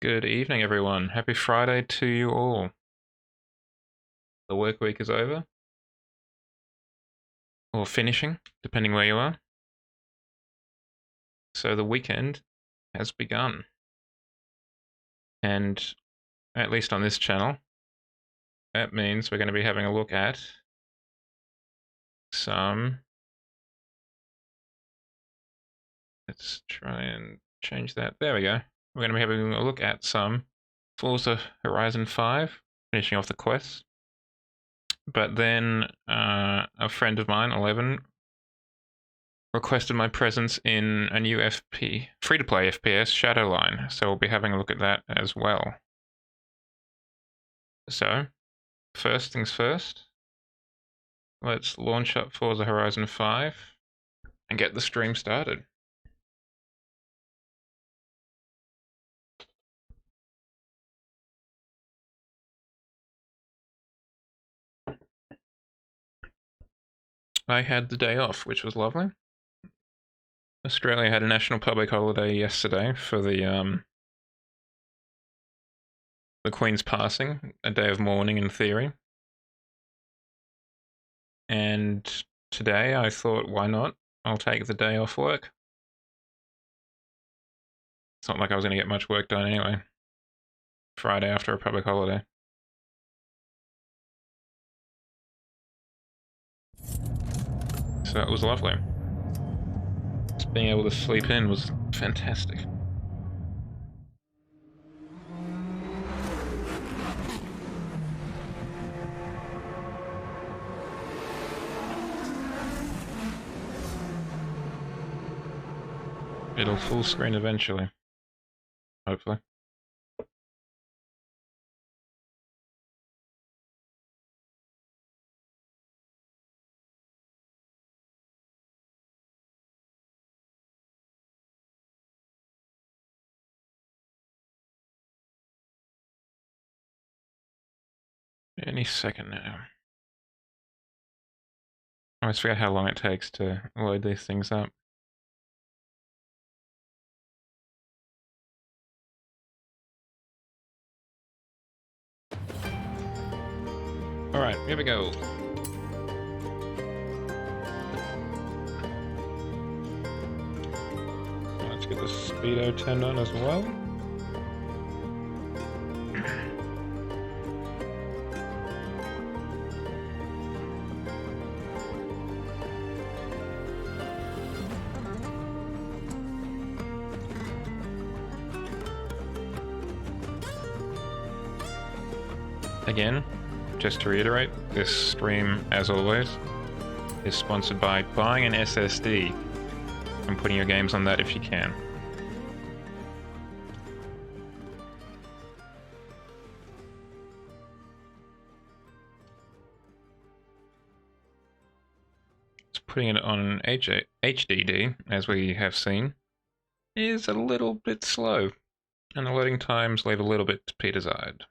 Good evening, everyone. Happy Friday to you all. The work week is over, or finishing, depending where you are. So the weekend has begun. And at least on this channel, that means we're going to be having a look at some. Let's try and change that. There we go. We're going to be having a look at some Forza Horizon 5, finishing off the quest. But then a friend of mine, 11, requested my presence in a new free-to-play FPS, Shadowline, so we'll be having a look at that as well. So, first things first, let's launch up Forza Horizon 5 and get the stream started. I had the day off, which was lovely. Australia had a national public holiday yesterday for the Queen's passing, a day of mourning in theory. And today I thought, why not? I'll take the day off work. It's not like I was going to get much work done anyway. Friday after a public holiday. So it was lovely. Just being able to sleep in was fantastic. It'll full screen eventually. Hopefully. Any second now. I always forget how long it takes to load these things up. Alright, here we go. Let's get the speedo turned on as well. Again, just to reiterate, this stream, as always, is sponsored by buying an SSD and putting your games on that if you can. Putting it on HDD, as we have seen, is a little bit slow, and the loading times leave a little bit to be desired.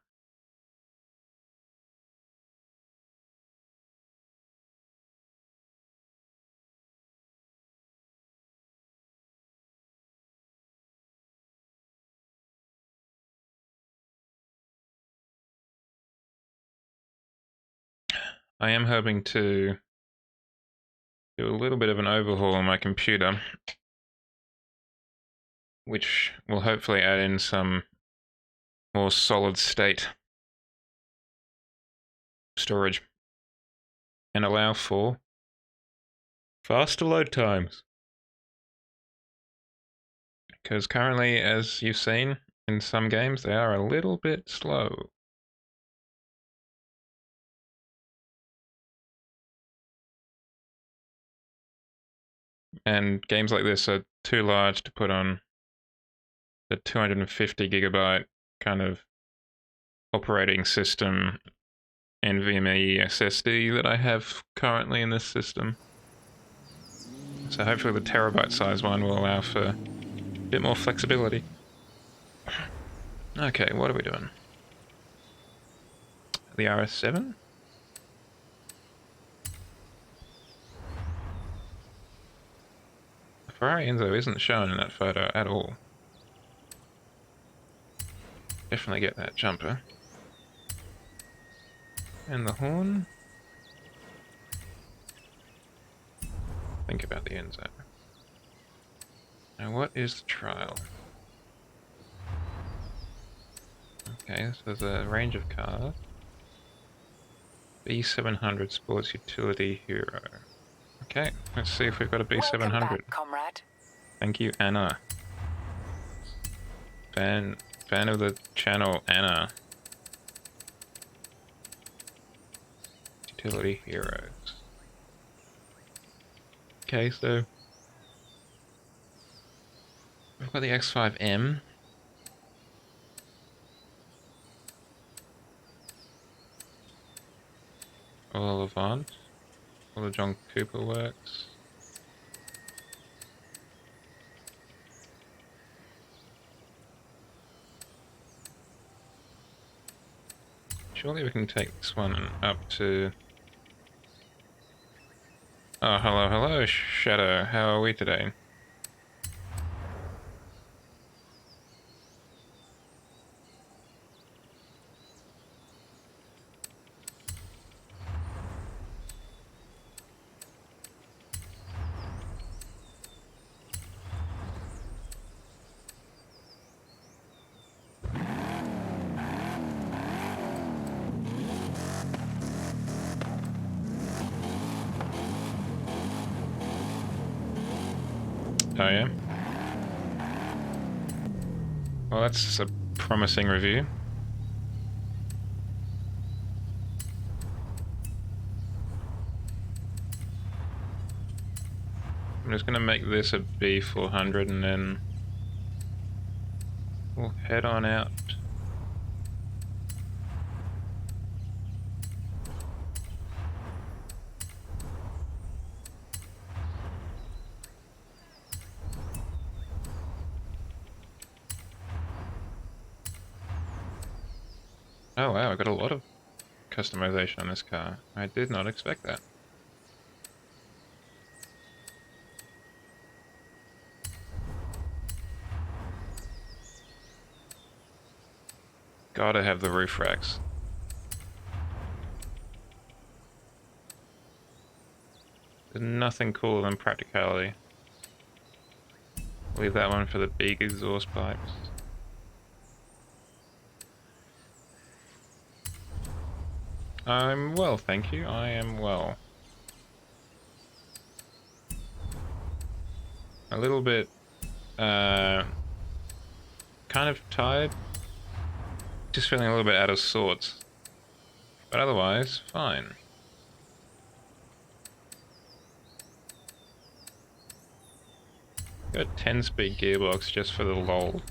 I am hoping to do a little bit of an overhaul on my computer, which will hopefully add in some more solid state storage and allow for faster load times. Because currently, as you've seen in some games, they are a little bit slow. And games like this are too large to put on the 250 gigabyte kind of operating system NVMe SSD that I have currently in this system. So hopefully the terabyte size one will allow for a bit more flexibility. Okay, what are we doing? The RS7? Ferrari Enzo isn't shown in that photo at all. Definitely get that jumper. And the horn. Think about the end zone. Now what is the trial? Okay, so there's a range of cars. B700 Sports Utility Hero. Okay, let's see if we've got a B700. Welcome back, comrade. Thank you, Anna. Fan of the channel, Anna. Utility Heroes. Okay, so we've got the X5M. All Avant. All the John Cooper works. Surely we can take this one up to... Oh, hello, Shadow. How are we today? Oh yeah? Well, that's a promising review. I'm just gonna make this a B400 and then we'll head on out. Oh wow, I got a lot of customization on this car. I did not expect that. Gotta have the roof racks. There's nothing cooler than practicality. Leave that one for the big exhaust pipes. I'm well, thank you. I am well. A little bit, kind of tired. Just feeling a little bit out of sorts. But otherwise, fine. Got a 10-speed gearbox just for the lols.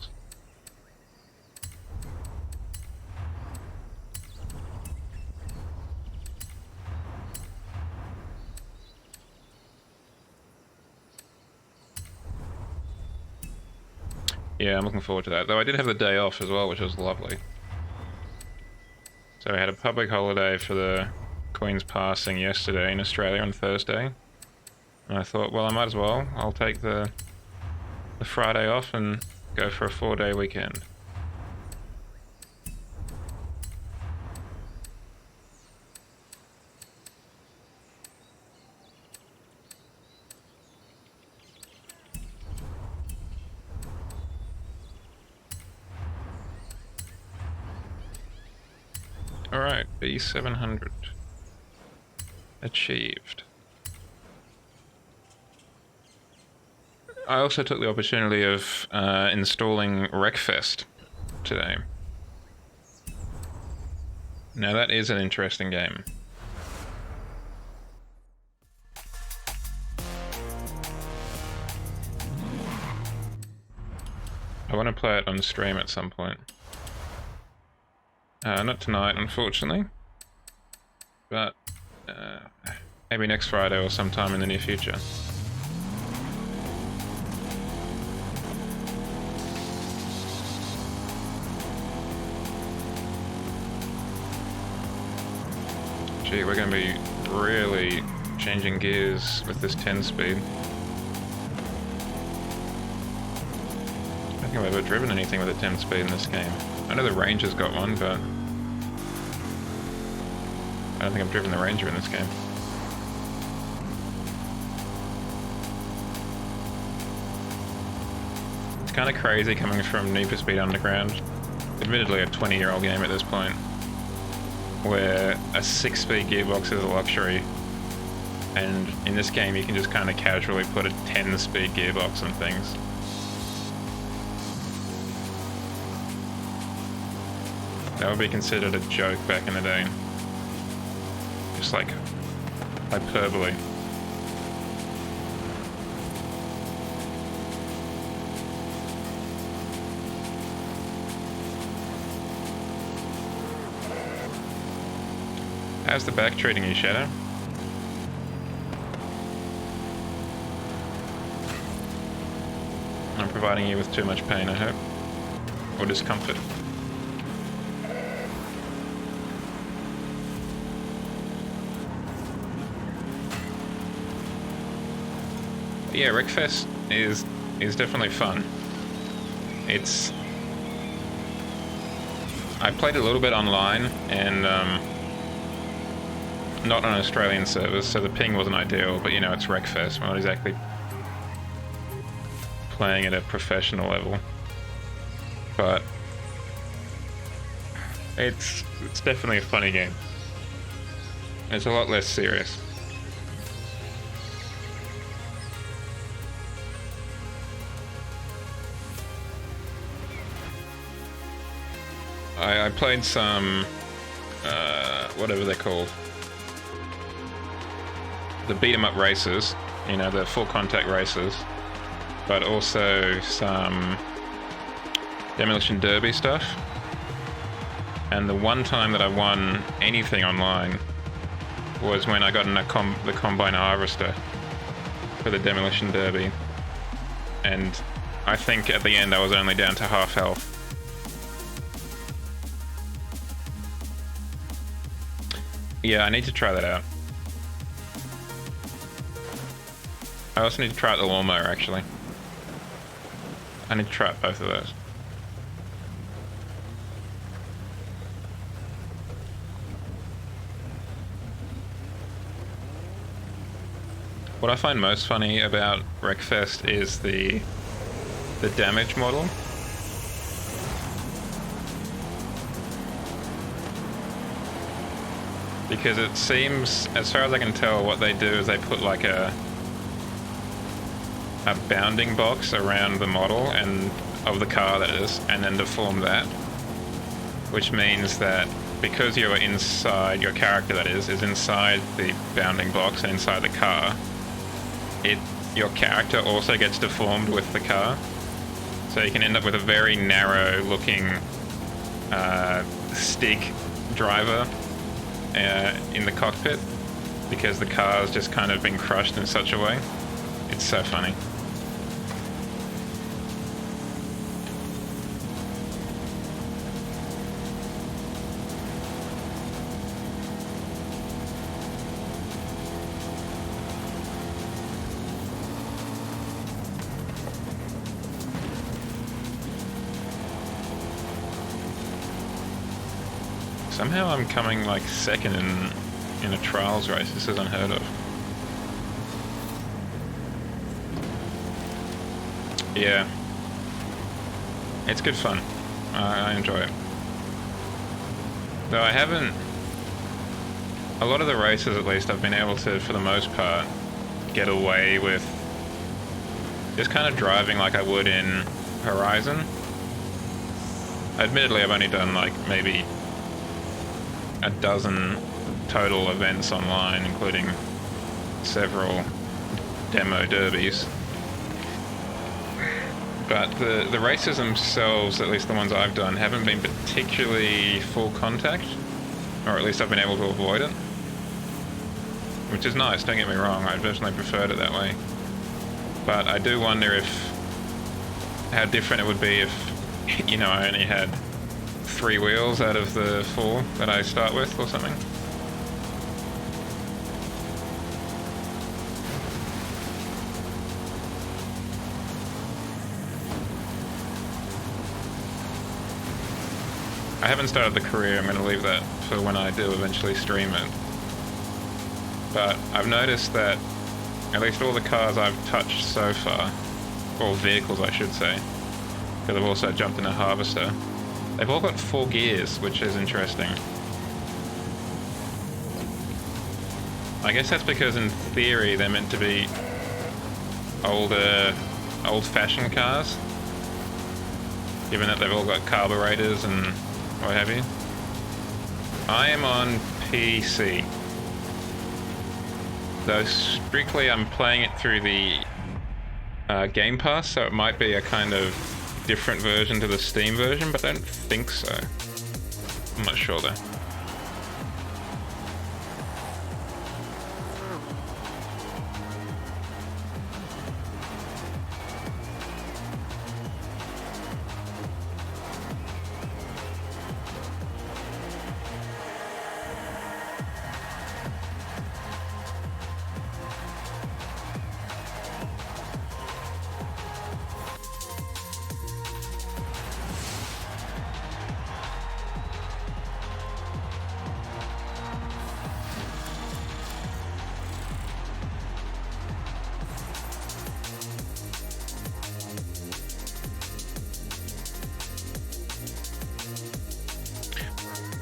Yeah, I'm looking forward to that. Though I did have the day off as well, which was lovely. So we had a public holiday for the Queen's passing yesterday in Australia on Thursday. And I thought, well, I might as well. I'll take the Friday off and go for a 4-day weekend. Alright, B700. Achieved. I also took the opportunity of installing Wreckfest today. Now that is an interesting game. I want to play it on stream at some point. Not tonight, unfortunately. But maybe next Friday or sometime in the near future. Gee, we're going to be really changing gears with this 10 speed. I think I've ever driven anything with a 10 speed in this game. I know the Ranger's got one, but I don't think I've driven the Ranger in this game. It's kind of crazy coming from Need for Speed Underground, admittedly a 20-year-old game at this point, where a 6-speed gearbox is a luxury, and in this game you can just kind of casually put a 10-speed gearbox on things. That would be considered a joke back in the day. Just like hyperbole. How's the back treating you, Shadow? I'm providing you with too much pain, I hope. Or discomfort. Yeah, Wreckfest is definitely fun. It's... I played a little bit online, and not on Australian servers, so the ping wasn't ideal, but you know, it's Wreckfest. We're not exactly playing at a professional level. But it's definitely a funny game. It's a lot less serious. I played some, whatever they're called, the beat-em-up races, you know, the full contact races, but also some Demolition Derby stuff. And the one time that I won anything online was when I got in the Combine Harvester for the Demolition Derby. And I think at the end I was only down to half health. Yeah, I need to try that out. I also need to try out the lawnmower, actually. I need to try out both of those. What I find most funny about Wreckfest is the damage model. Because it seems, as far as I can tell, what they do is they put like a bounding box around the model and of the car, that is, and then deform that. Which means that because you're inside, your character that is inside the bounding box and inside the car, your character also gets deformed with the car. So you can end up with a very narrow looking stick driver in the cockpit, because the car's just kind of been crushed in such a way. It's so funny. Somehow I'm coming like second in a trials race. This is unheard of. Yeah. It's good fun. I enjoy it. Though I haven't... A lot of the races, at least, I've been able to, for the most part, get away with just kind of driving like I would in Horizon. Admittedly, I've only done like maybe a dozen total events online, including several demo derbies. But the races themselves, at least the ones I've done, haven't been particularly full contact, or at least I've been able to avoid it. Which is nice, don't get me wrong, I personally preferred it that way. But I do wonder how different it would be if, you know, I only had 3 wheels out of the 4 that I start with or something. I haven't started the career, I'm going to leave that for when I do eventually stream it. But I've noticed that at least all the cars I've touched so far, or vehicles I should say, because I've also jumped in a harvester, they've all got 4 gears, which is interesting. I guess that's because in theory they're meant to be older, old-fashioned cars, given that they've all got carburetors and what have you. I am on PC, though strictly I'm playing it through the Game Pass, so it might be a kind of different version to the Steam version, but I don't think so. I'm not sure though.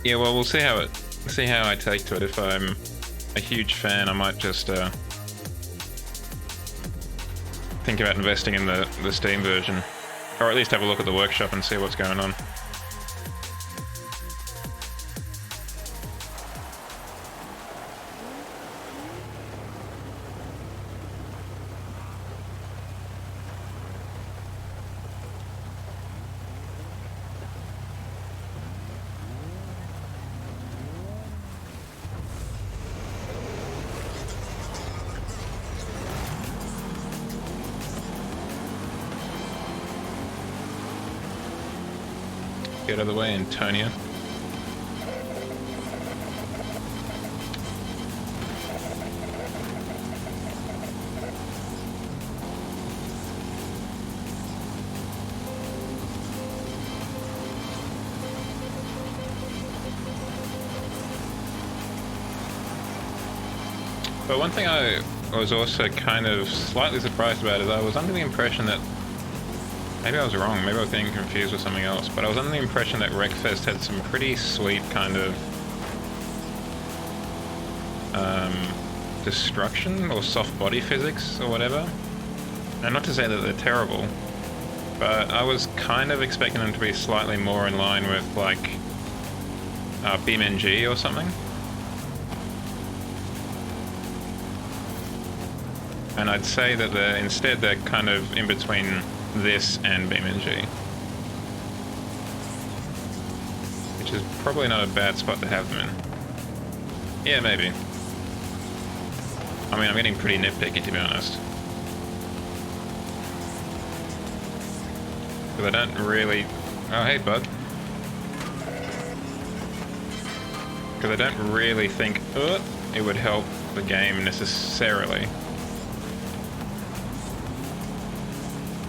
Yeah, well, we'll see how I take to it. If I'm a huge fan, I might just think about investing in the Steam version, or at least have a look at the workshop and see what's going on. Get out of the way, Antonio. But one thing I was also kind of slightly surprised about is I was under the impression that, maybe I was wrong, maybe I was getting confused with something else, but I was under the impression that Wreckfest had some pretty sweet kind of destruction or soft body physics or whatever. And not to say that they're terrible, but I was kind of expecting them to be slightly more in line with like PNG or something. And I'd say that instead they're kind of in between this and PNG, which is probably not a bad spot to have them in. Yeah, maybe. I mean, I'm getting pretty nitpicky, to be honest, because I don't really... Oh, hey, bud. Because I don't really think it would help the game necessarily.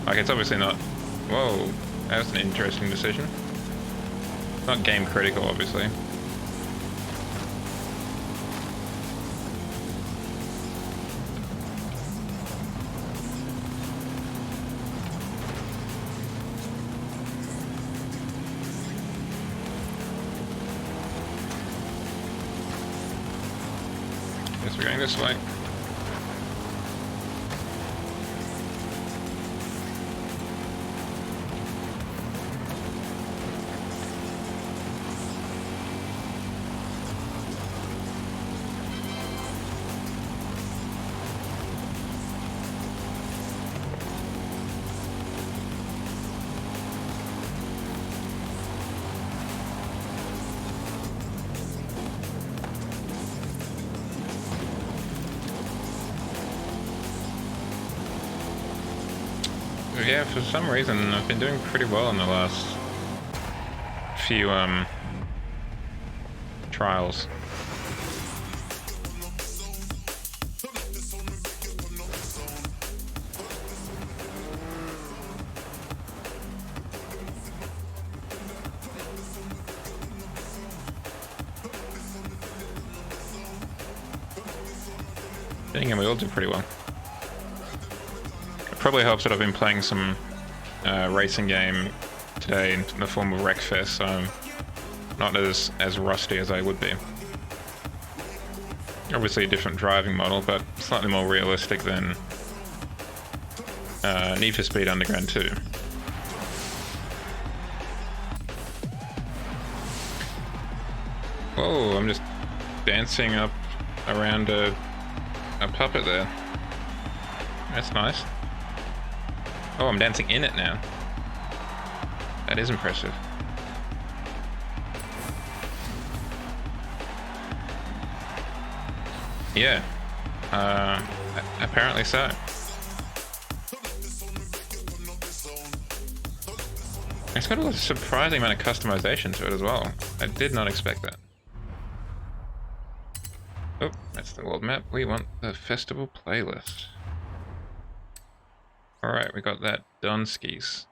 Like, it's obviously not... Whoa, that's an interesting decision. Not game critical, obviously. Guess we're going this way. Yeah, for some reason I've been doing pretty well in the last few trials. And we all did pretty well. It probably helps that I've been playing some racing game today in the form of Wreckfest, so I'm not as rusty as I would be. Obviously a different driving model, but slightly more realistic than Need for Speed Underground 2. Whoa, I'm just dancing up around a puppet there. That's nice. Oh, I'm dancing in it now. That is impressive. Yeah. Apparently so. It's got a surprising amount of customization to it as well. I did not expect that. Oh, that's the world map. We want the festival playlist. Alright, we got that done, skis.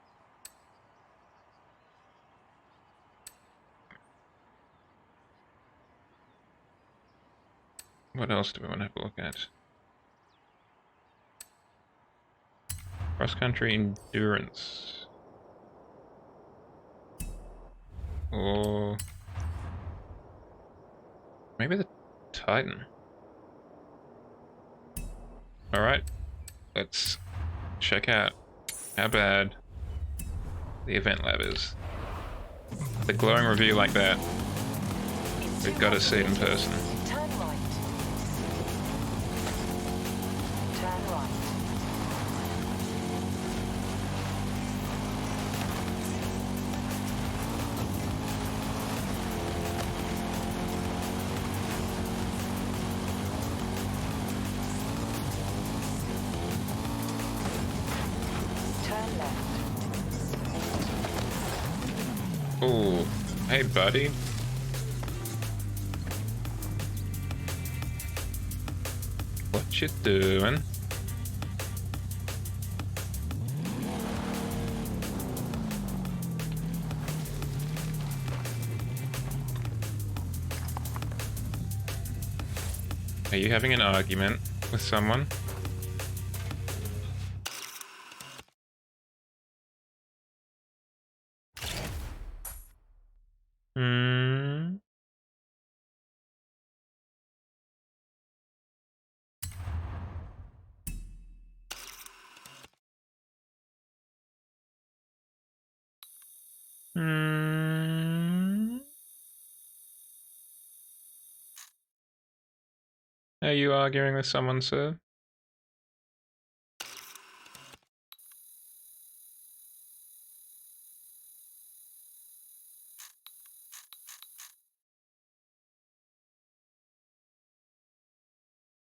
What else do we want to have a look at? Cross-country endurance. Or maybe the Titan. Alright, let's check out how bad the event lab is. The glowing review like that, we've got to see it in person. Turn right. Turn right. Turn left. Oh, hey buddy. What you doing? Are you having an argument with someone? Hmm. Hmm. Are you arguing with someone, sir?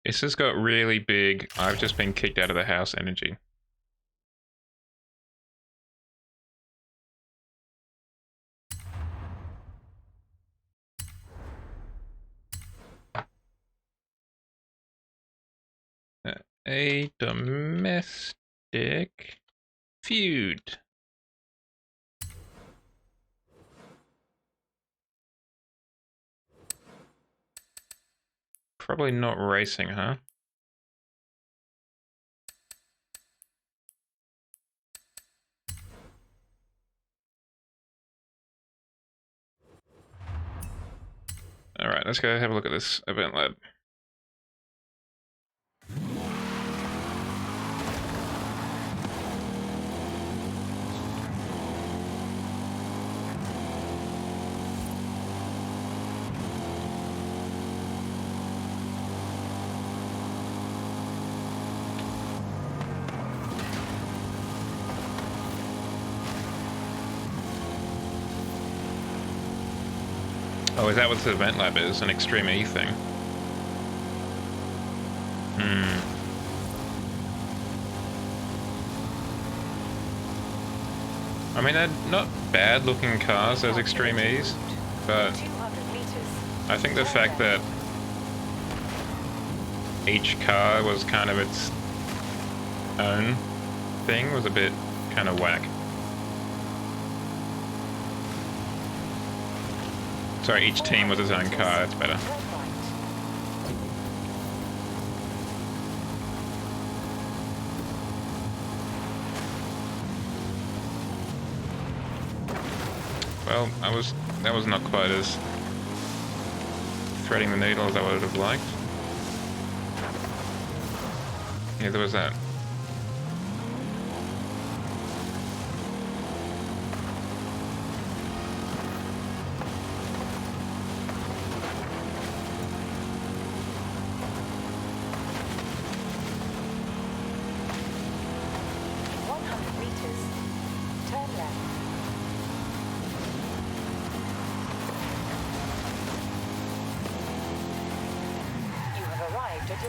This has got really big, I've just been kicked out of the house energy. A domestic feud. Probably not racing, huh? Alright, let's go have a look at this event lab. Oh, is that what the event lab is? An Extreme E thing? I mean, they're not bad looking cars, those Extreme E's, but I think the fact that each car was kind of its own thing was a bit kind of whack. Sorry, each team was its own car, that's better. Well, that was not quite as threading the needle as I would have liked. Yeah, there was that.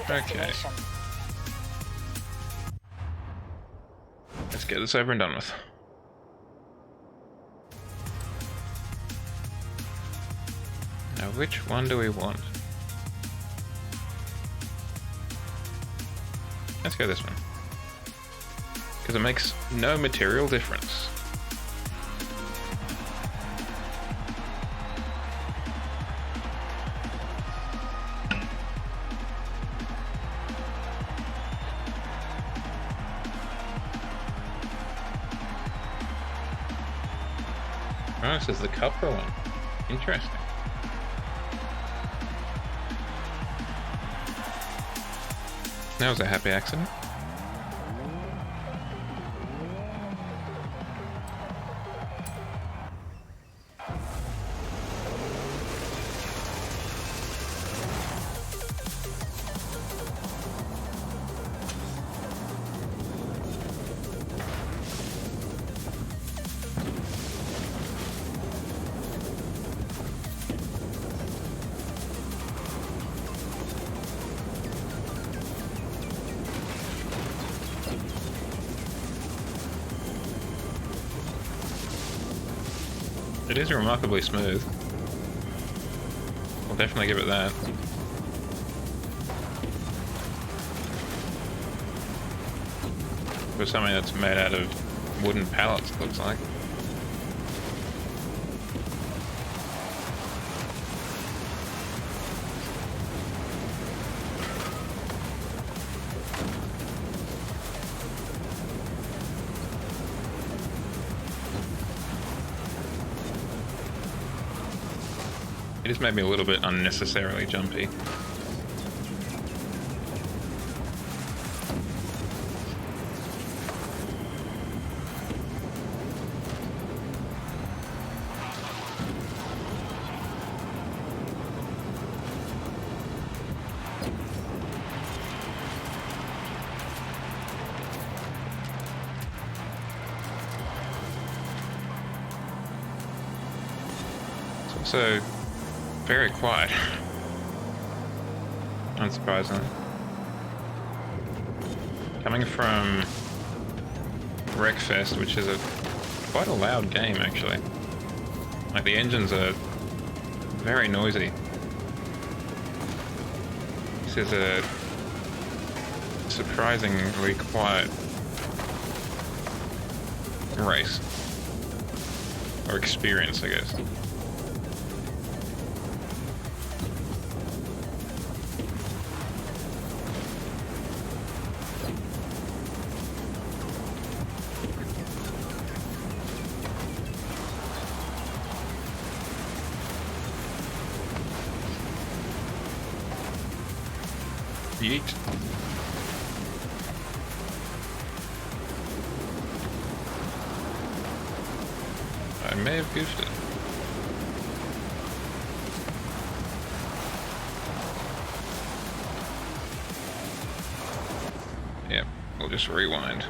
Okay. Let's get this over and done with. Now, which one do we want? Let's go this one. Because it makes no material difference. Oh, this is the copper one. Interesting. That was a happy accident. It is remarkably smooth. I'll definitely give it that. For something that's made out of wooden pallets, it looks like. It just made me a little bit unnecessarily jumpy. It's also very quiet, unsurprisingly. Coming from Wreckfest, which is quite a loud game actually. Like the engines are very noisy. This is a surprisingly quiet race. Or experience, I guess. Yeet. I may have goofed it. Yep, we'll just rewind.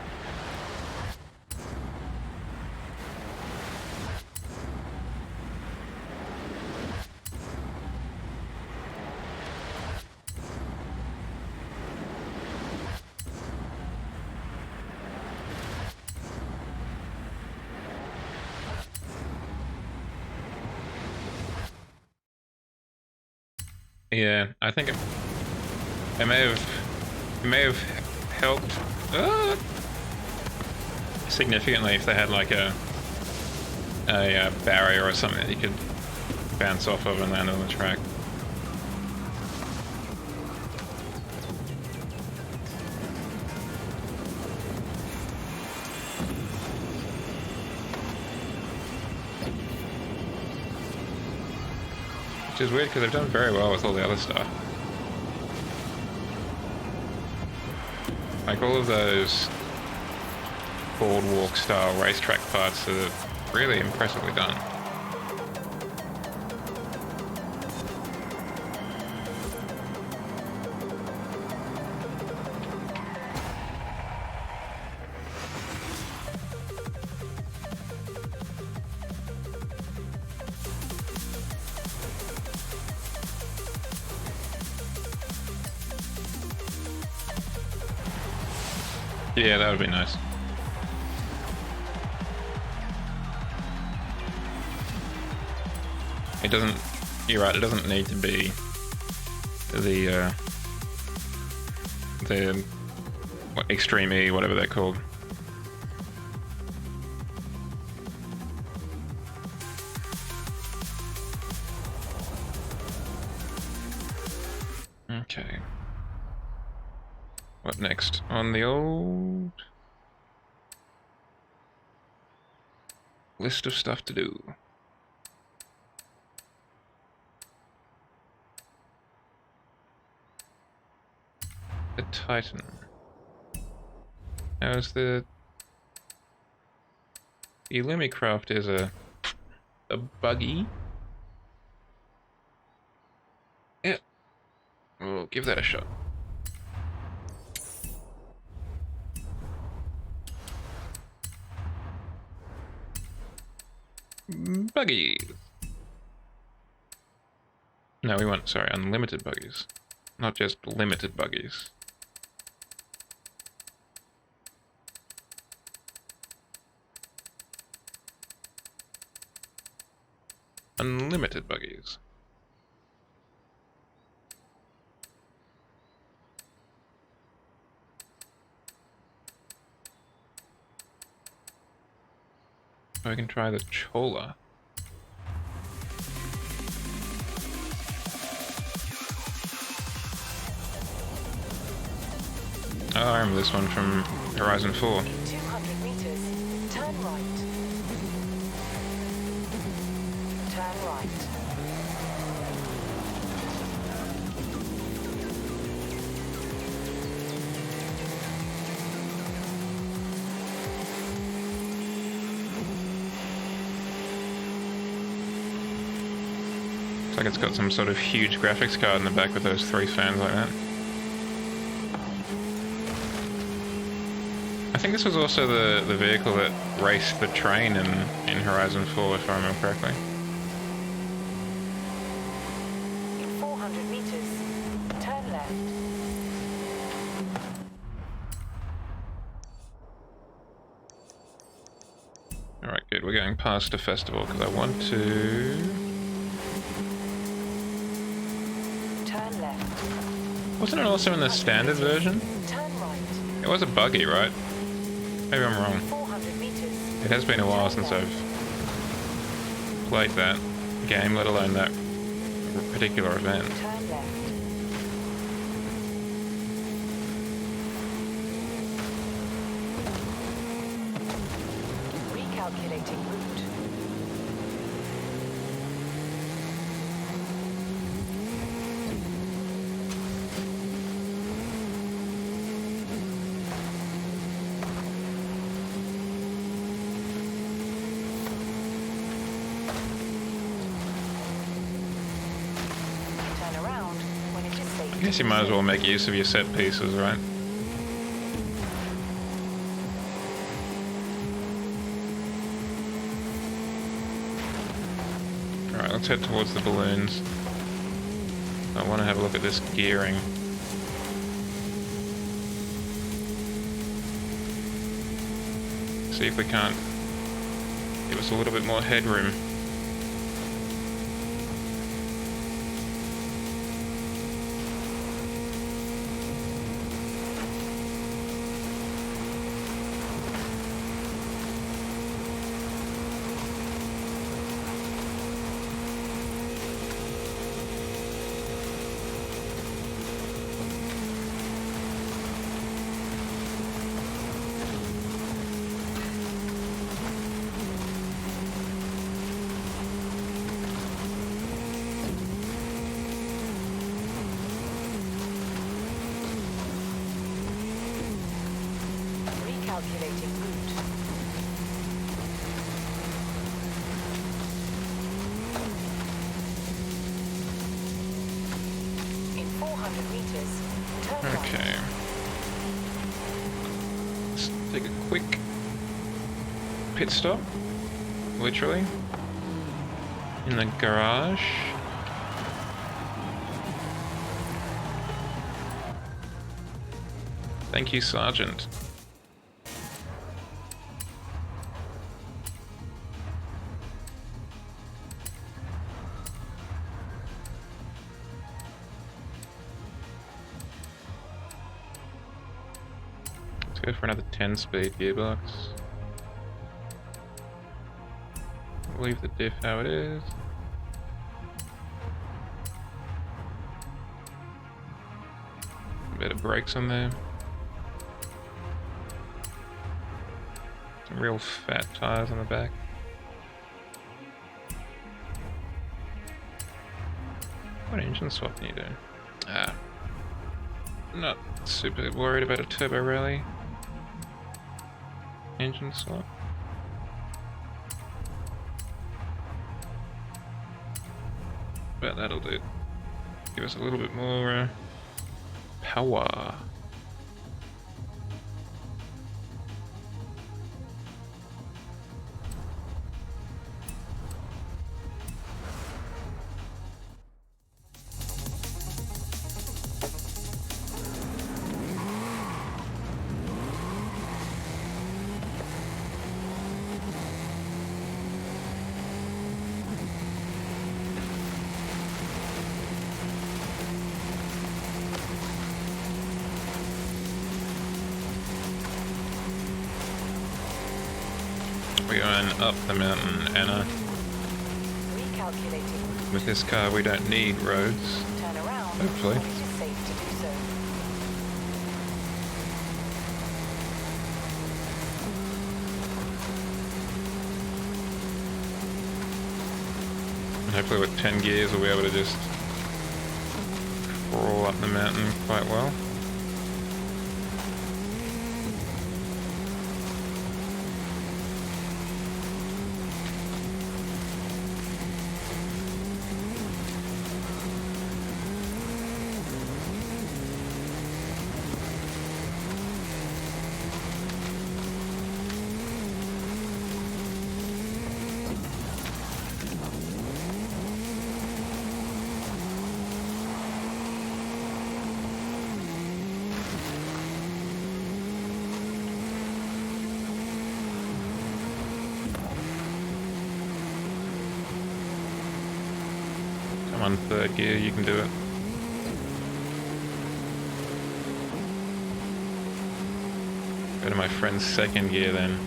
Yeah, I think it may have helped significantly if they had like a barrier or something that you could bounce off of and land on the track. Which is weird because they've done very well with all the other stuff. Like all of those boardwalk style racetrack parts are really impressively done. Yeah, that would be nice. It doesn't... You're right, it doesn't need to be the what, Extreme E, whatever they're called. Okay. What next? On the old list of stuff to do. The Titan. Now is the Illumicraft is a buggy. Yeah. We'll give that a shot. Buggies. No, we want, sorry, unlimited buggies. Not just limited buggies. Unlimited buggies. So we can try the Chola. Oh, I remember this one from Horizon 4. In 200 meters, turn right. Turn right. Looks like it's got some sort of huge graphics card in the back with those 3 fans like that. I think this was also the vehicle that raced the train in Horizon 4, if I remember correctly. In 400 meters, turn left. Alright, good. We're going past a festival because I want to... Turn left. Wasn't it also in the standard version? Turn right. It was a buggy, right? Maybe I'm wrong. 400 meters. It has been a while since I've played that game, let alone that particular event. Turn left. Recalculating route. Turn around when it is safe. I guess you might as well make use of your set pieces, right? Alright, let's head towards the balloons. I want to have a look at this gearing. See if we can't give us a little bit more headroom. Recalculating route. In 400 meters, turn right. Okay. Let's take a quick pit stop, literally, in the garage. Thank you, Sergeant. Let's go for another 10-speed gearbox. Leave the diff how it is. A bit of brakes on there. Some real fat tires on the back. What engine swap can you do? Not super worried about a turbo rally engine swap. But that'll do. Give us a little bit more power. We're going up the mountain, Anna. Recalculating. With this car, we don't need roads. Turn around. Hopefully. When it is safe to do so. And hopefully with 10 gears we'll be able to just crawl up the mountain quite well. Come on, third gear, you can do it. Go to my friend's second gear then. In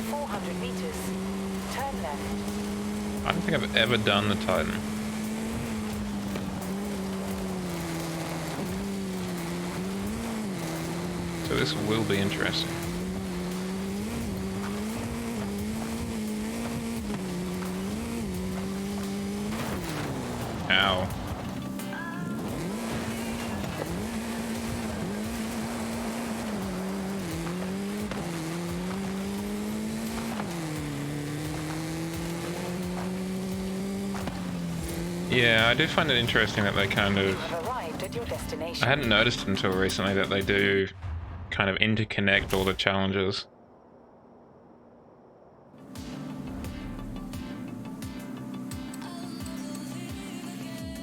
400 meters, turn left. I don't think I've ever done the Titan. So this will be interesting. Ow. Yeah, I do find it interesting that they kind of... You have arrived at your destination. I hadn't noticed until recently that they do kind of interconnect all the challenges.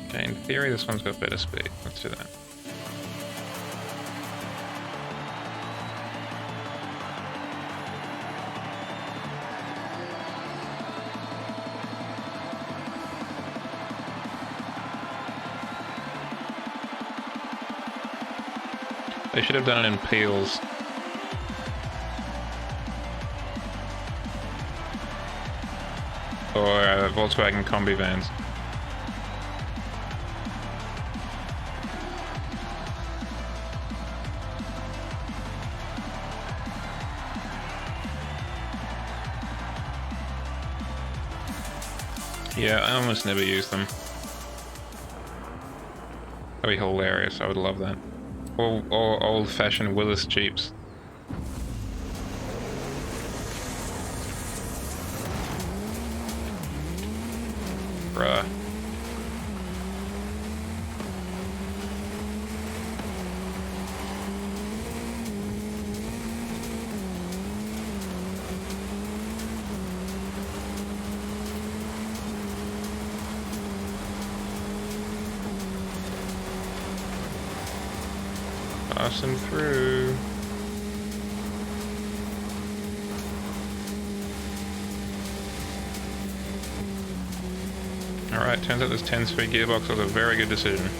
Okay, in theory this one's got better speed. Let's do that. They should have done it in peels. Or Volkswagen combi vans. Yeah, I almost never use them. That'd be hilarious. I would love that. Or old-fashioned Willis Jeeps. Bruh. Passing through. Alright, turns out this 10-speed gearbox was a very good decision.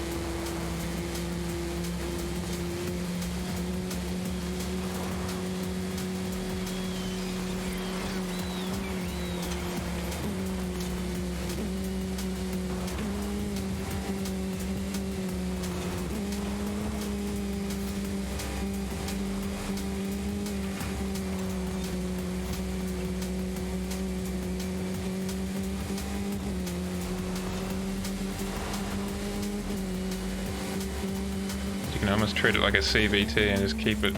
You can almost treat it like a CVT and just keep it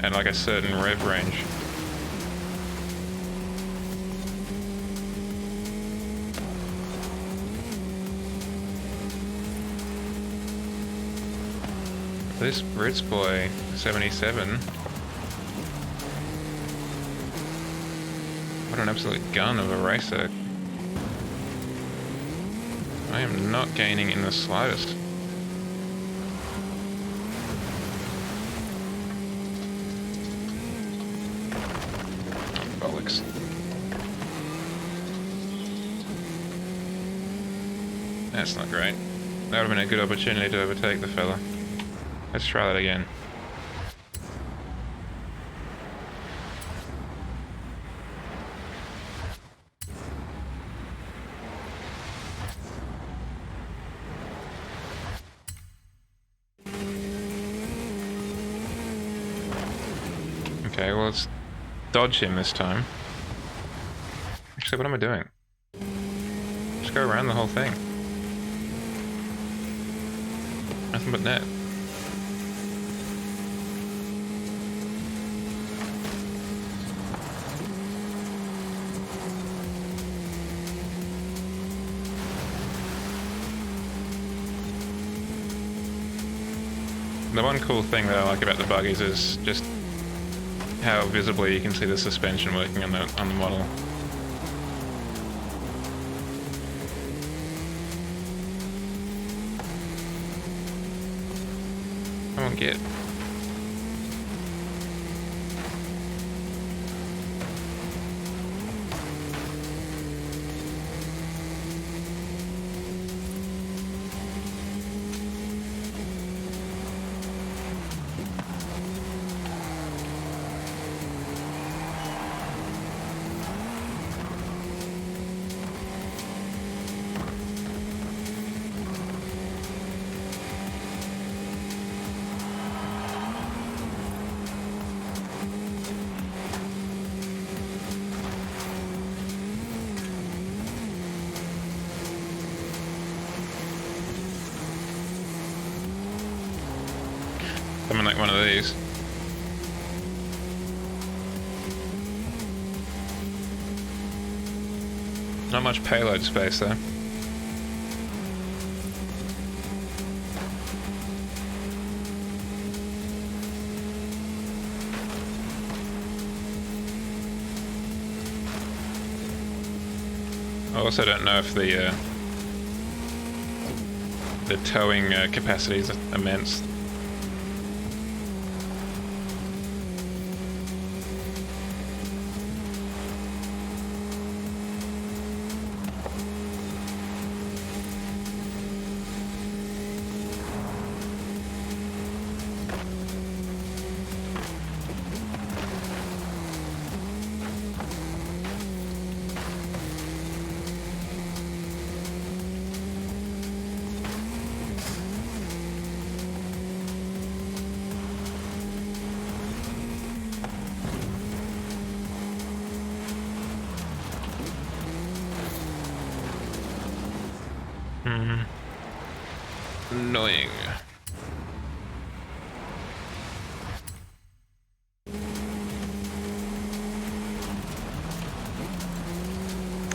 at like a certain rev range. This Brits boy, 77. What an absolute gun of a racer. I am not gaining in the slightest. Bollocks. That's not great. That would have been a good opportunity to overtake the fella. Let's try that again. Okay, well, let's dodge him this time. Actually, what am I doing? Just go around the whole thing. Nothing but net. The one cool thing that I like about the buggies is just how visibly you can see the suspension working on the model. I won't get. Something like one of these. Not much payload space though. I also don't know if the towing capacity is immense. Annoying.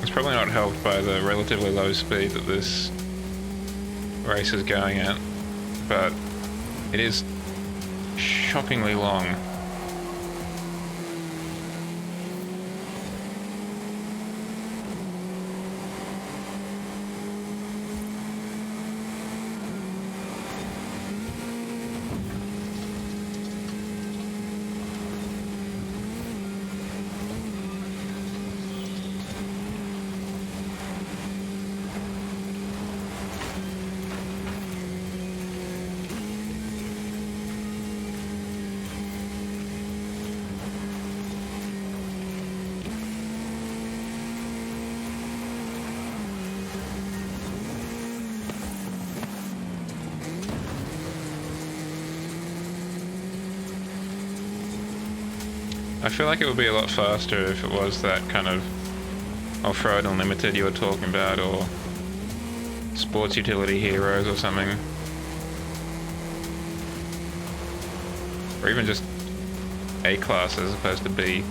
It's probably not helped by the relatively low speed that this race is going at, but it is shockingly long. I feel like it would be a lot faster if it was that kind of off-road unlimited you were talking about, or sports utility heroes or something. Or even just A class as opposed to B.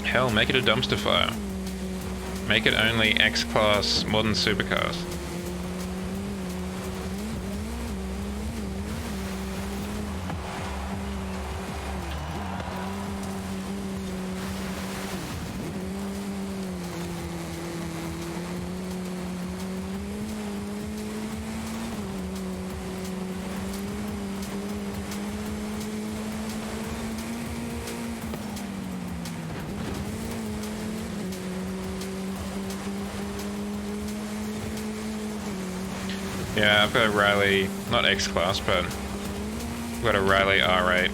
Hell, make it a dumpster fire. Make it only X-Class modern supercars. Yeah, I've got a Riley, not X-Class, but I've got a Riley R8.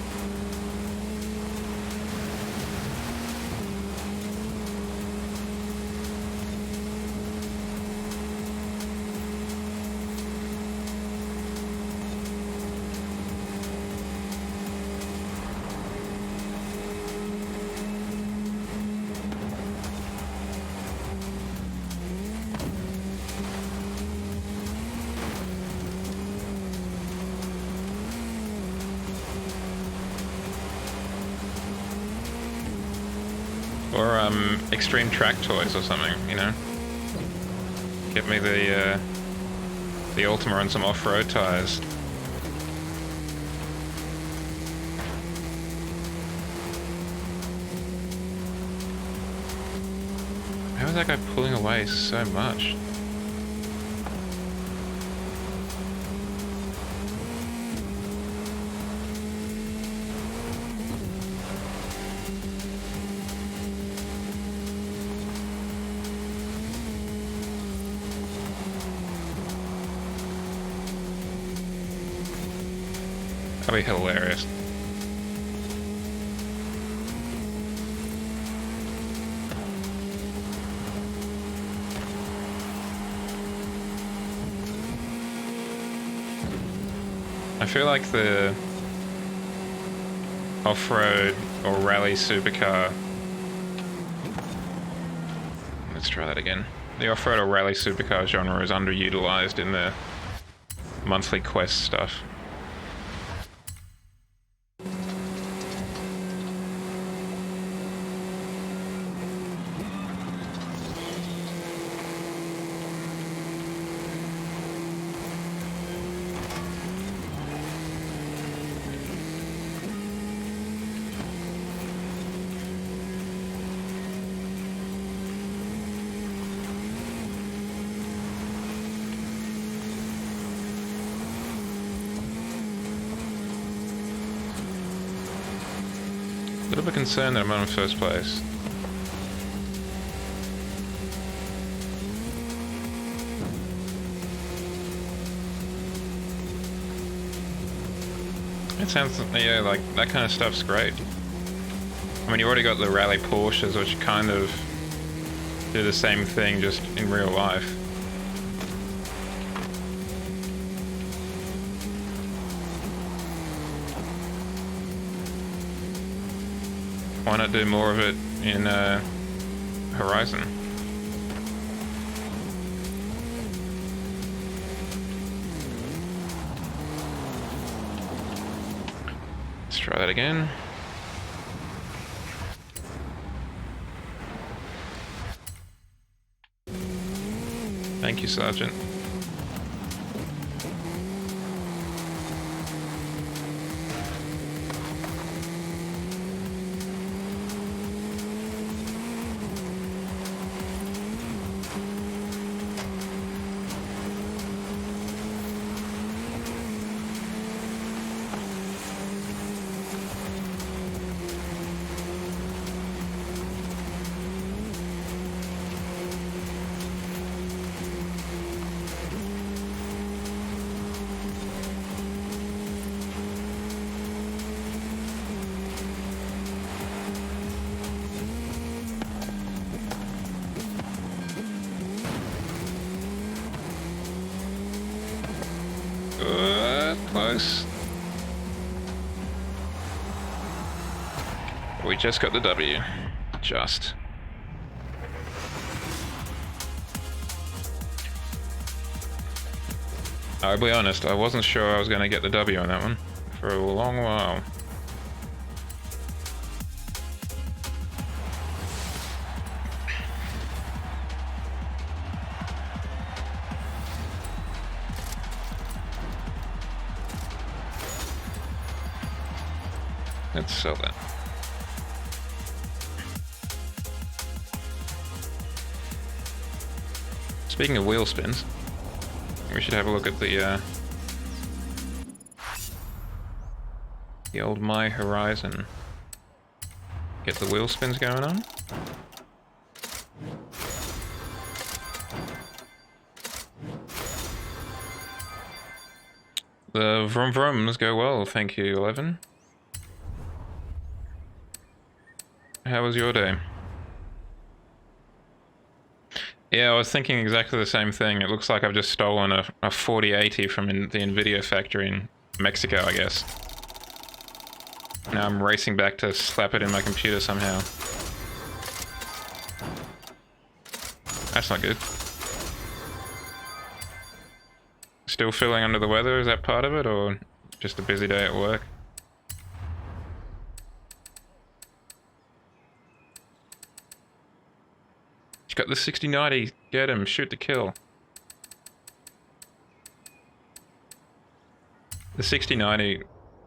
Or extreme track toys or something, you know? Get me the Ultima and some off-road tires. How is that guy pulling away so much? That'd be hilarious. I feel like the off-road or rally supercar... Let's try that again. The off-road or rally supercar genre is underutilized in the monthly quest stuff. A little bit concerned that I'm not in first place. It sounds, yeah, like that kind of stuff's great. I mean, you already got the rally Porsches, which kind of do the same thing, just in real life. Why not do more of it in Horizon? Let's try that again. Thank you, Sergeant. Close. We just got the W. Just. I'll be honest, I wasn't sure I was going to get the W on that one for a long while. Let's sell that. Speaking of wheel spins, we should have a look at the old My Horizon. Get the wheel spins going on. The vroom vrooms go well, thank you, 11. How was your day? Yeah, I was thinking exactly the same thing. It looks like I've just stolen a 4080 from the NVIDIA factory in Mexico, I guess. Now I'm racing back to slap it in my computer somehow. That's not good. Still feeling under the weather, is that part of it, or just a busy day at work? He's got the 6090, get him, shoot to kill. The 6090,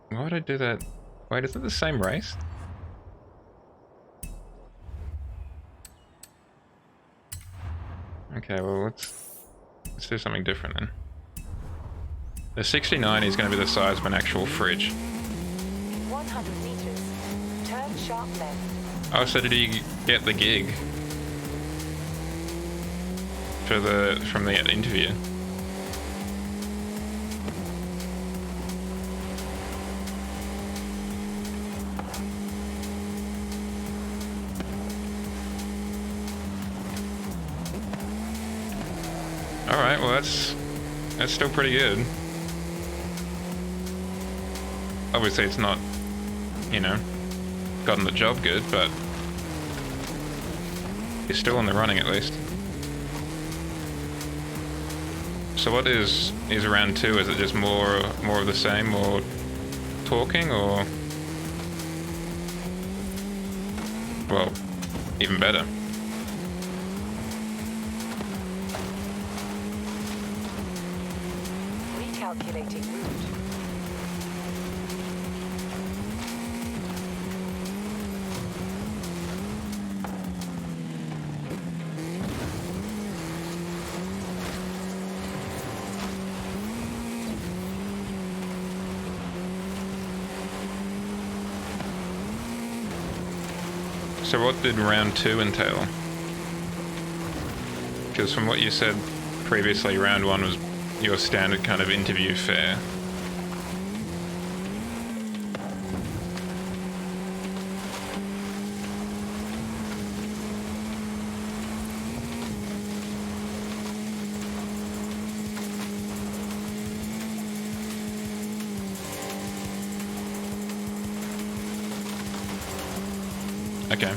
why would I do that? Wait, is it the same race? Okay, well let's do something different then. The 6090 is going to be the size of an actual fridge. 100 meters. Turn sharp left. Oh, so did he get the gig from the interview? Alright, well that's still pretty good. Obviously it's not, you know, gotten the job good, but he's still in the running at least. So what is round 2? Is it just more of the same, more talking, or well, even better? Recalculating route. So what did round 2 entail? Because from what you said previously, round 1 was your standard kind of interview fare. Okay.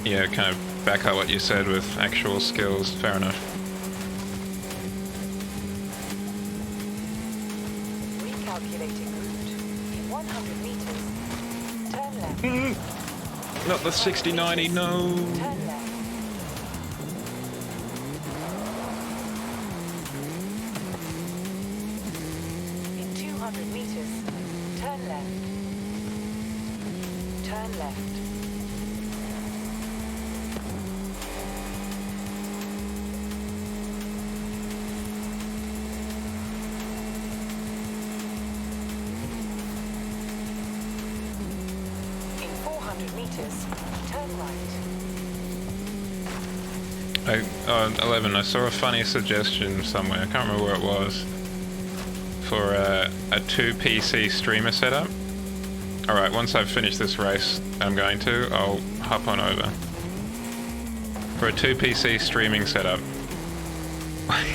Yeah, kind of back up what you said with actual skills. Fair enough. Recalculating route. In 100 meters, turn left. Not the 60-90, no! Turn left. In 200 meters, turn left. Turn left. In 400 meters, turn right. 11, I saw a funny suggestion somewhere, I can't remember where it was, for a 2PC streamer setup. Alright, once I've finished this race, I'll hop on over. For a 2PC streaming setup,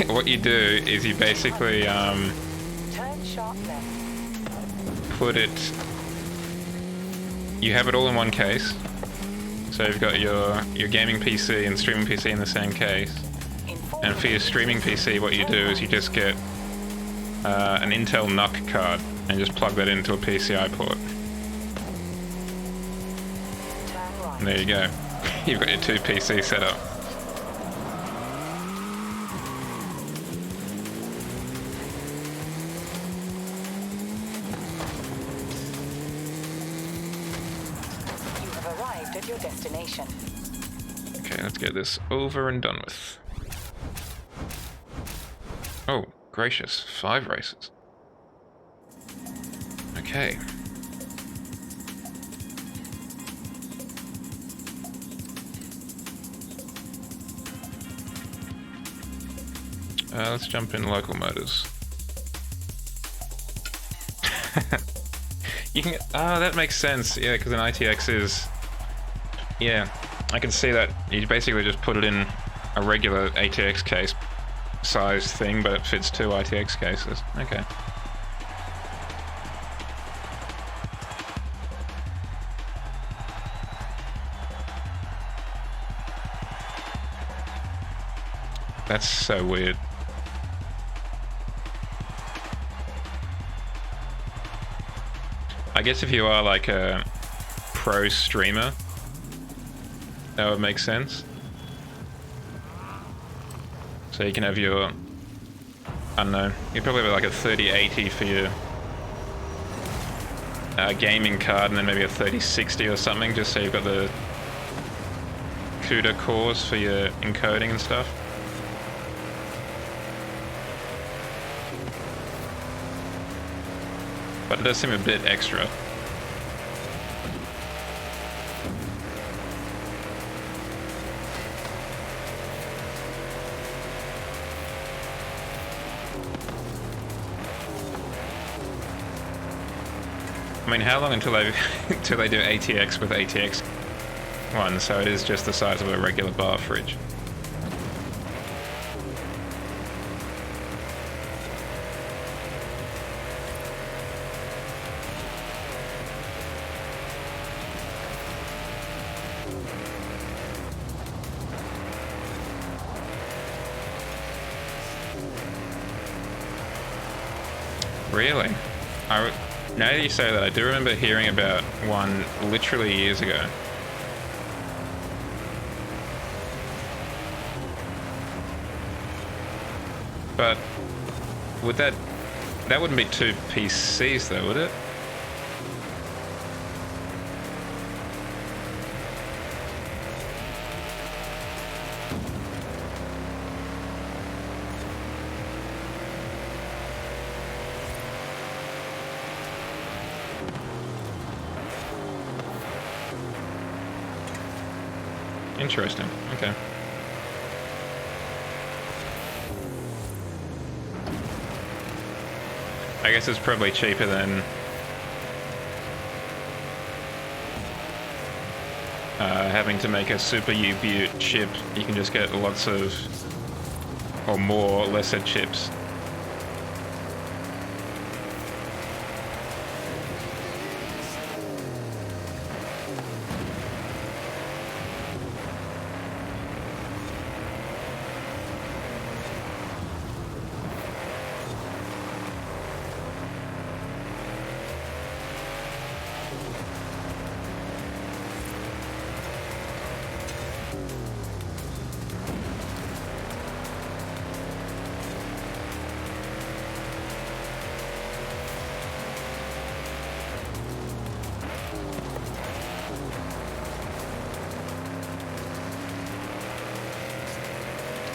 what you do is you basically Turn sharp left. put it... You have it all in one case. So you've got your gaming PC and streaming PC in the same case. And for your streaming PC, what you do is you just get an Intel NUC card and just plug that into a PCI port. Turn right. And there you go. You've got your 2PC setup. You have arrived at your destination. Okay, let's get this over and done with. Oh, gracious. 5 races. Okay. Let's jump in local motors. You can... Oh, that makes sense. Yeah, because an ITX is... Yeah, I can see that. You basically just put it in a regular ATX case size thing, but it fits 2 ITX cases. Okay. That's so weird. I guess if you are like a pro streamer, that would make sense. So you can have your, I don't know, you probably have like a 3080 for your gaming card, and then maybe a 3060 or something, just so you've got the CUDA cores for your encoding and stuff. But it does seem a bit extra. I mean, how long until they until they do ATX with ATX 1? So it is just the size of a regular bar fridge. Really? Now that you say that, I do remember hearing about one literally years ago. But would that wouldn't be 2 PCs though, would it? Interesting. Okay. I guess it's probably cheaper than having to make a super U-Butte chip. You can just get lots of, or more lesser chips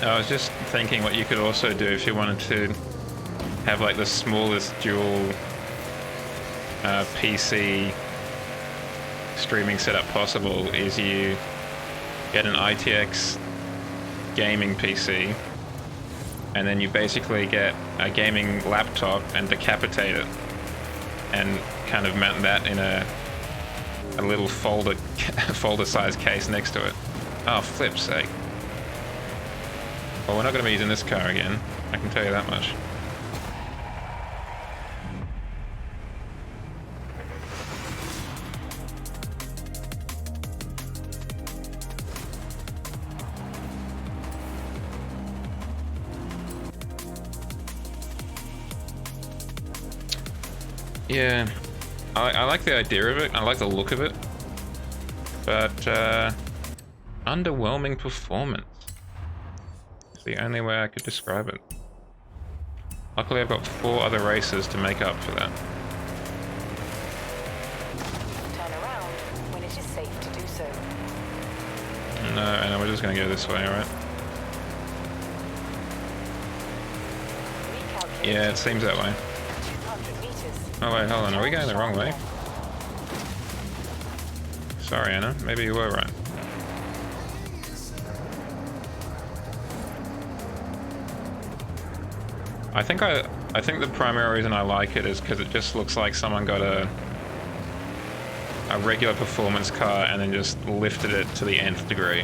I was just thinking what you could also do if you wanted to have like the smallest dual PC streaming setup possible is you get an ITX gaming PC and then you basically get a gaming laptop and decapitate it and kind of mount that in a little folder sized case next to it. Oh, flip's sake. Well, we're not going to be using this car again, I can tell you that much. Yeah, I like the idea of it, I like the look of it, but underwhelming performance is the only way I could describe it. Luckily I've got 4 other races to make up for that. Turn around when it is safe to do so. No, we're just gonna go this way, alright? Yeah, it seems that way. 200 meters. Oh wait, hold on, are we going the wrong way? Sorry, Anna, maybe you were right. I think the primary reason I like it is because it just looks like someone got a regular performance car and then just lifted it to the nth degree.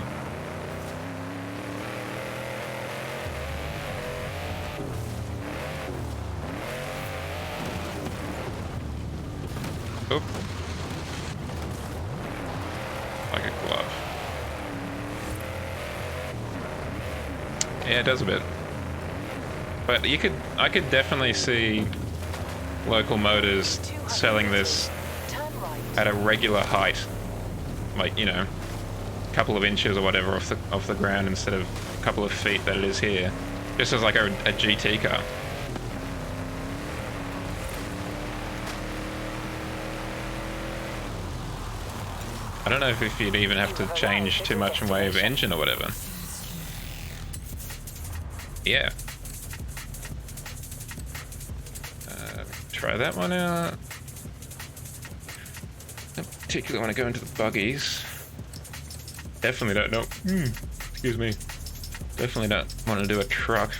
Oop. Like a glove. Yeah, it does a bit. But I could definitely see local motors selling this at a regular height, like, you know, a couple of inches or whatever off the ground instead of a couple of feet that it is here, just as like a GT car. I don't know if you'd even have to change too much in way of engine or whatever. Yeah. Try that one out. Don't particularly want to go into the buggies. Definitely don't. No. Excuse me. Definitely don't want to do a truck.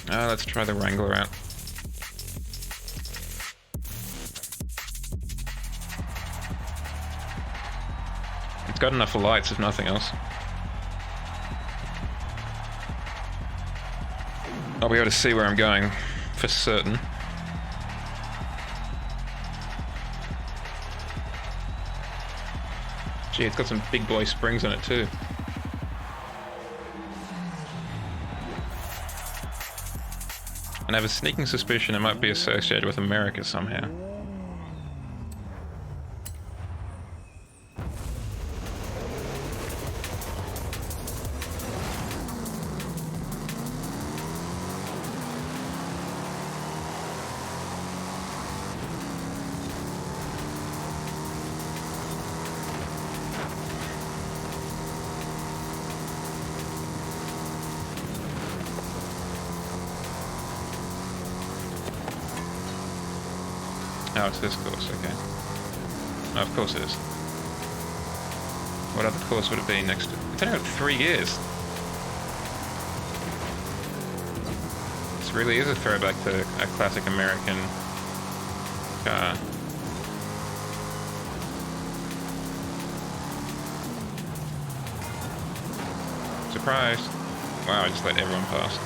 Let's try the Wrangler out. It's got enough lights, if nothing else. I'll be able to see where I'm going for certain. Gee, it's got some big boy springs on it too. And I have a sneaking suspicion it might be associated with America somehow. Oh, it's this course, okay. Oh, of course it is. What other course would it be next to? It's only got 3 years. This really is a throwback to a classic American car. Surprise! Wow, I just let everyone pass.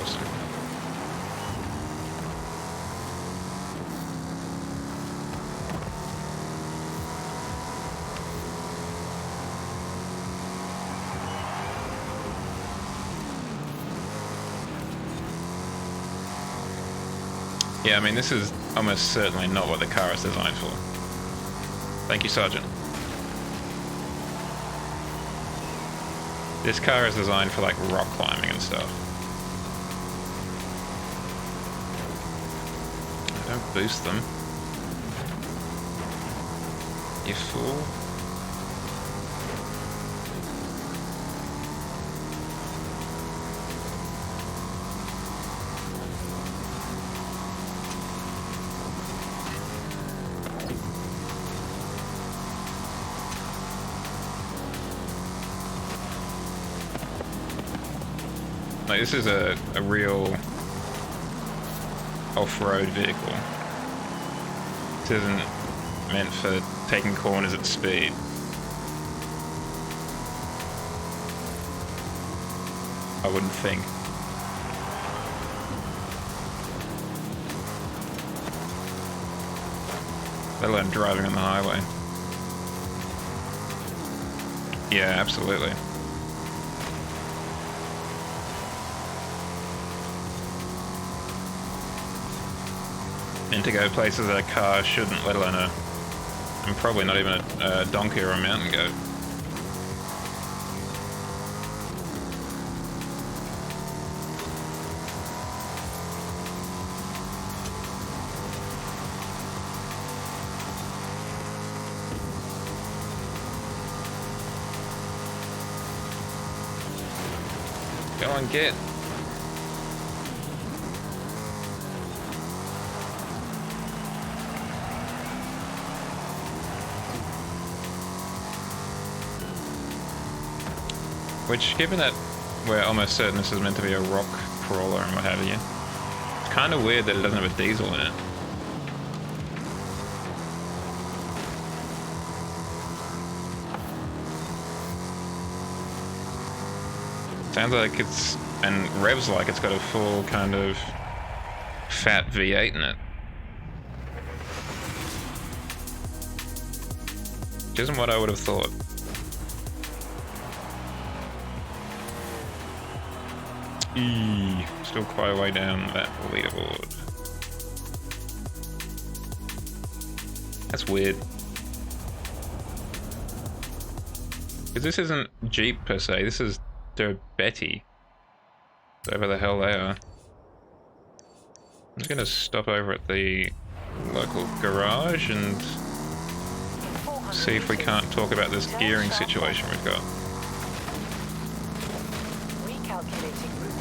Awesome. Yeah, I mean, this is almost certainly not what the car is designed for. Thank you, Sergeant. This car is designed for, like, rock climbing and stuff. Don't boost them. You fool. Like, this is a real off-road vehicle. This isn't meant for taking corners at speed. I wouldn't think. Let alone driving on the highway. Yeah, absolutely. And to go places that a car shouldn't, let alone and probably not even a donkey or a mountain goat. Go on, get. Which, given that we're almost certain this is meant to be a rock crawler and what have you, it's kind of weird that it doesn't have a diesel in it. Sounds like it's, and revs like it's got a full kind of fat V8 in it. Which isn't what I would have thought. Still quite a way down that leaderboard. That's weird. Because this isn't Jeep per se, this is their Betty. Whatever the hell they are. I'm just gonna stop over at the local garage and see if we can't talk about this gearing situation we've got. Recalculating route.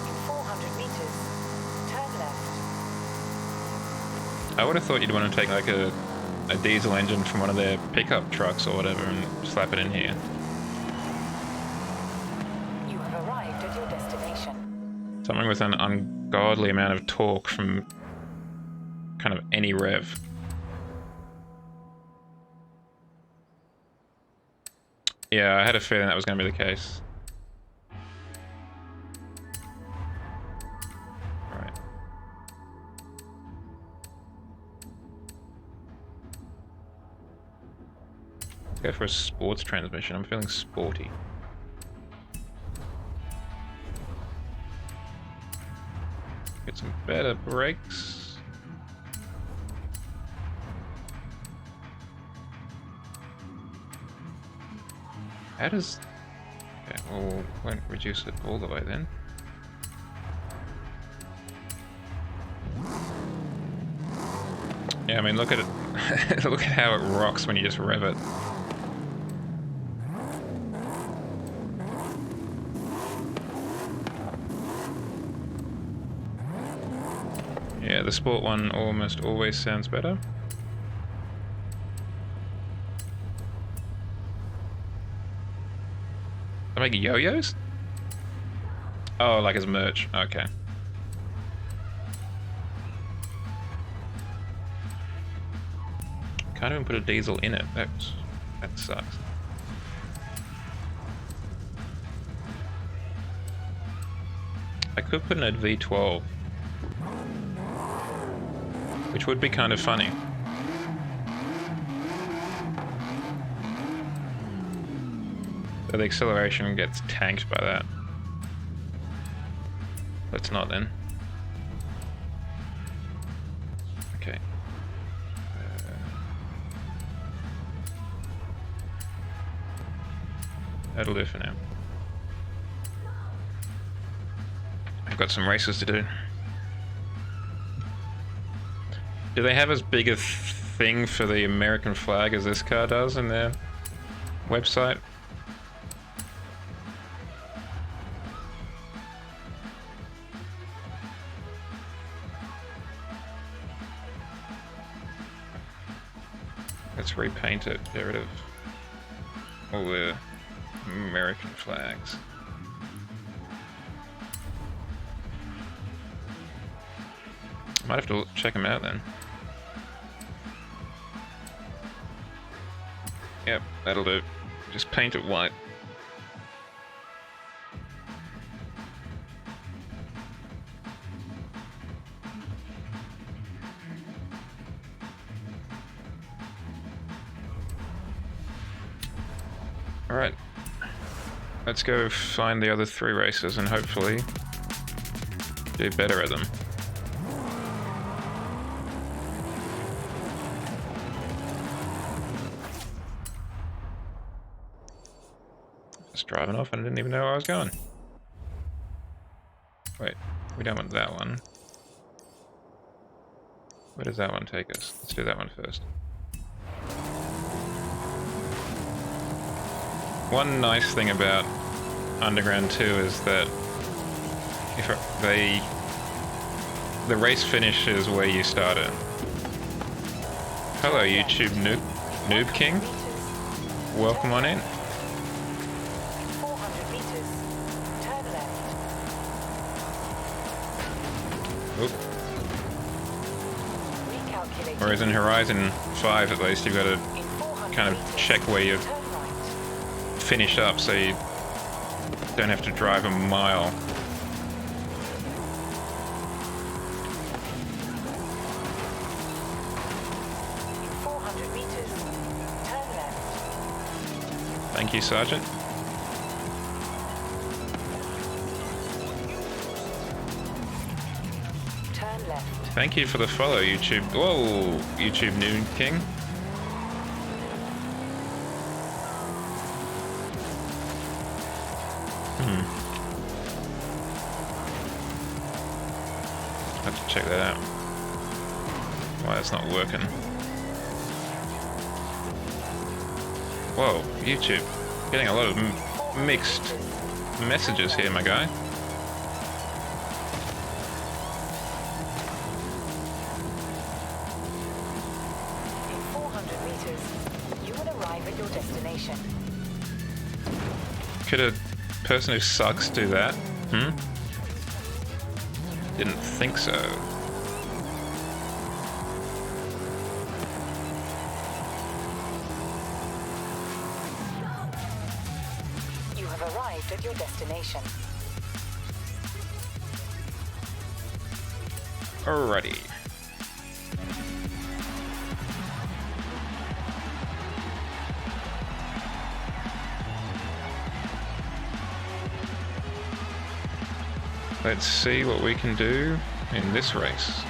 In 400 meters, turn left. I would have thought you'd want to take like a diesel engine from one of their pickup trucks or whatever and slap it in here. You have arrived at your destination. Something with an ungodly amount of torque from kind of any rev. Yeah, I had a feeling that was going to be the case. Right. Let's go for a sports transmission. I'm feeling sporty. Get some better brakes. How does... Okay, well, won't reduce it all the way then. Yeah, I mean, look at it. Look at how it rocks when you just rev it. Yeah, the sport one almost always sounds better. They make yo-yos? Oh, like as merch. Okay. Can't even put a diesel in it. That sucks. I could put in a V12. Which would be kind of funny. So the acceleration gets tanked by that. Let's not then. Okay. That'll do for now. I've got some races to do. Do they have as big a thing for the American flag as this car does in their website? Let's repaint it. Get rid of all the American flags. Might have to check them out then. Yep, that'll do. Just paint it white. Alright. Let's go find the other 3 races and hopefully do better at them. Just driving off and I didn't even know where I was going. Wait, we don't want that one. Where does that one take us? Let's do that one first. One nice thing about Underground 2 is that if the race finishes where you started. Hello, YouTube Noob King. Welcome on in. 400 meters. Turn left. Oop. Recalculate. Whereas in Horizon 5 at least you've got to In 400 kind of meters, check where you turn right. finish up so you don't have to drive a mile. In 400 meters. Turn left. Thank you, Sergeant. Turn left. Thank you for the follow, YouTube. Whoa, YouTube Noob King. I have to check that out. Why it's not working. Whoa, YouTube. Getting a lot of mixed messages here, my guy. In 400 meters, you will arrive at your destination. Could a person who sucks do that? Didn't think so. You have arrived at your destination. Alrighty. Let's see what we can do in this race.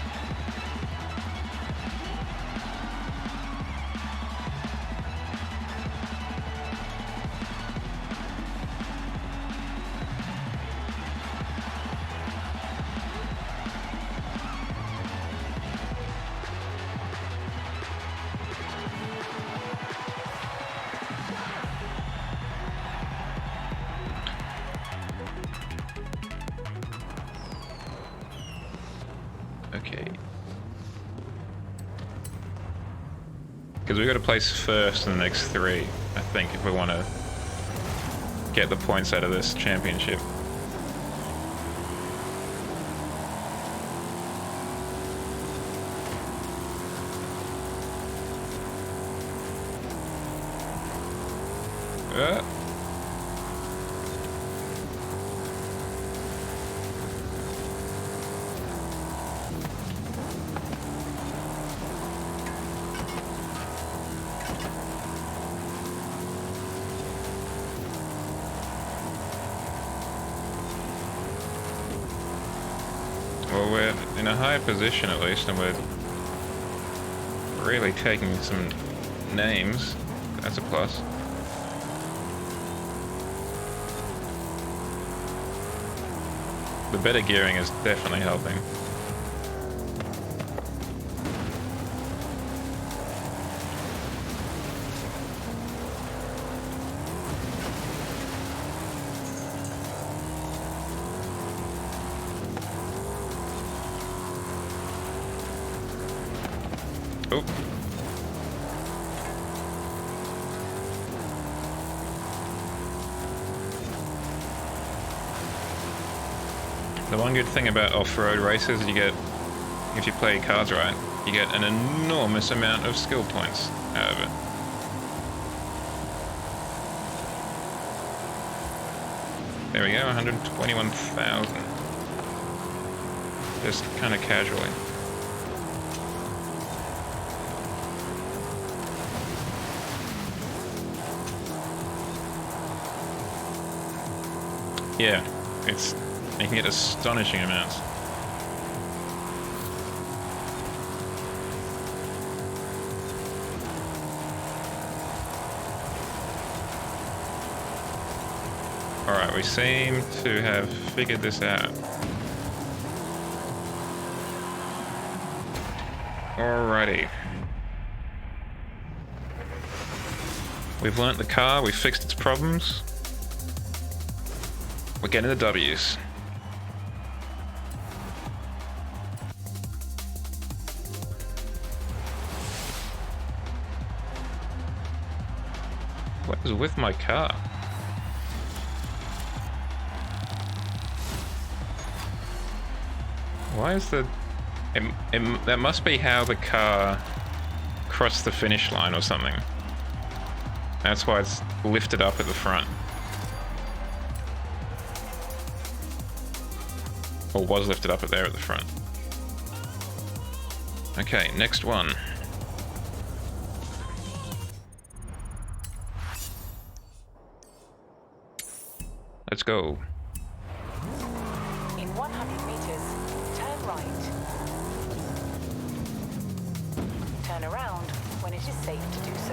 Okay. Because we've got to place first in the next 3, I think, if we want to get the points out of this championship. Well, we're in a high position at least, and we're really taking some names. That's a plus. The better gearing is definitely helping. Oh. The one good thing about off-road races is you get, if you play cards right, you get an enormous amount of skill points out of it. There we go, 121,000. Just kind of casually. Yeah, you can get astonishing amounts. Alright, we seem to have figured this out. Alrighty. We've learnt the car, we've fixed its problems. We're getting the W's. What is with my car? Why is the... that must be how the car crossed the finish line or something. That's why it's lifted up at the front. Or was lifted up at there at the front. Okay, next one. Let's go. In 100 meters, turn right. Turn around when it is safe to do so.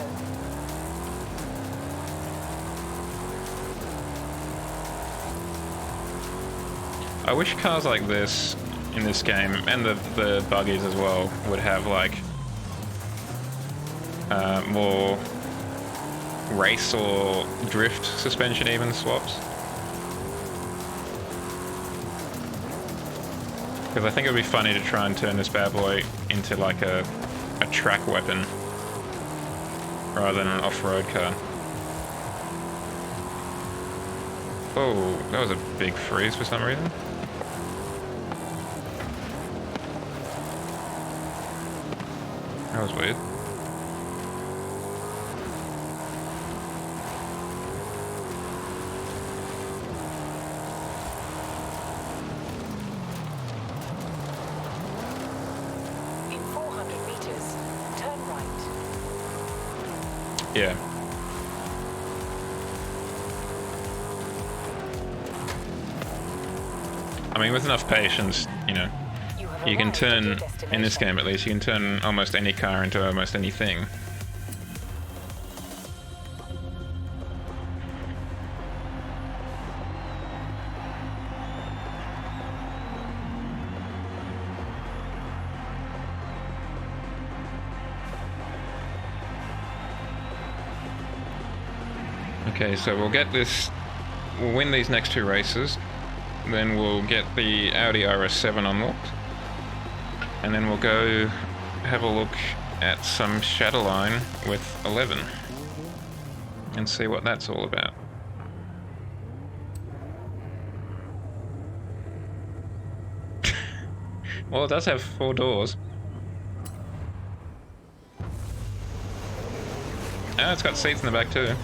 I wish cars like this in this game, and the buggies as well, would have like more race or drift suspension even swaps. Because I think it would be funny to try and turn this bad boy into like a track weapon rather than an off-road car. Oh, that was a big freeze for some reason. That was weird. In 400 meters, turn right. Yeah. I mean, with enough patience, you know, you can turn, in this game at least, you can turn almost any car into almost anything. Okay, so we'll win these next two races, then we'll get the Audi RS7 unlocked, and then we'll go have a look at some Shadowline with 11 and see what that's all about. Well, it does have 4 doors. Ah, it's got seats in the back too.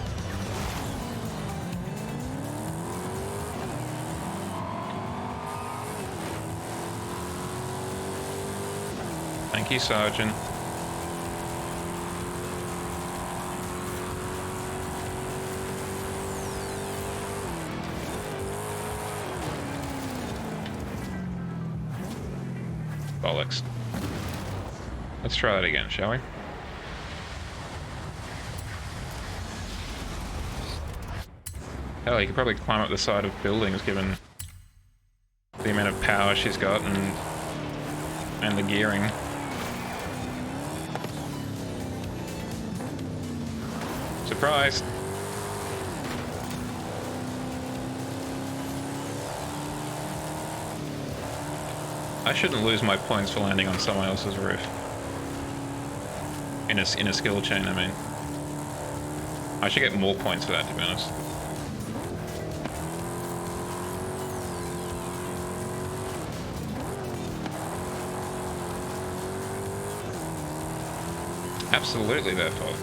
Thank you, Sergeant. Bollocks. Let's try that again, shall we? Hell, you could probably climb up the side of buildings given the amount of power she's got and the gearing. Surprise! I shouldn't lose my points for landing on someone else's roof. In a skill chain, I mean. I should get more points for that, to be honest. absolutely their fault.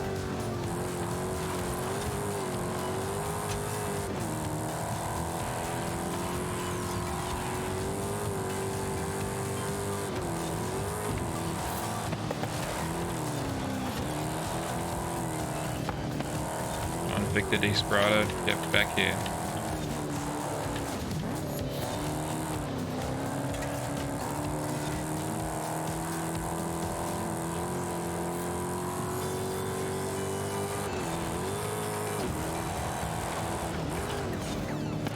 On Victor D. Sprada, get back here.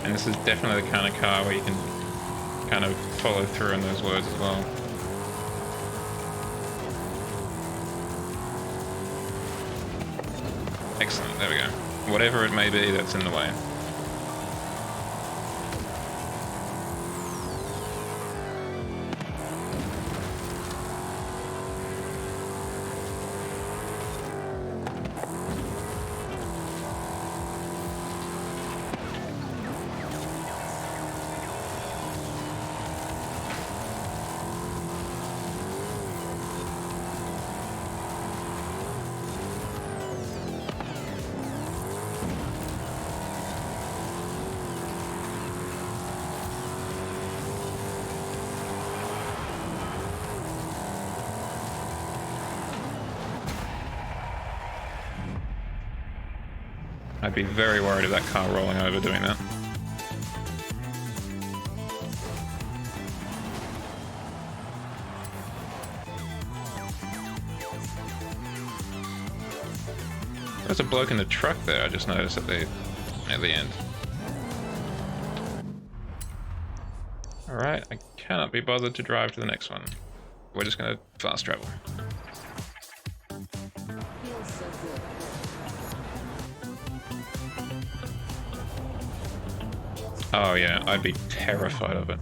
And this is definitely the kind of car where you can kind of follow through on those words as well. Excellent, there we go. Whatever it may be that's in the way. I'd be very worried of that car rolling over doing that. There's a bloke in the truck there, I just noticed at the end. Alright, I cannot be bothered to drive to the next one. We're just gonna fast travel. Oh yeah, I'd be terrified of it.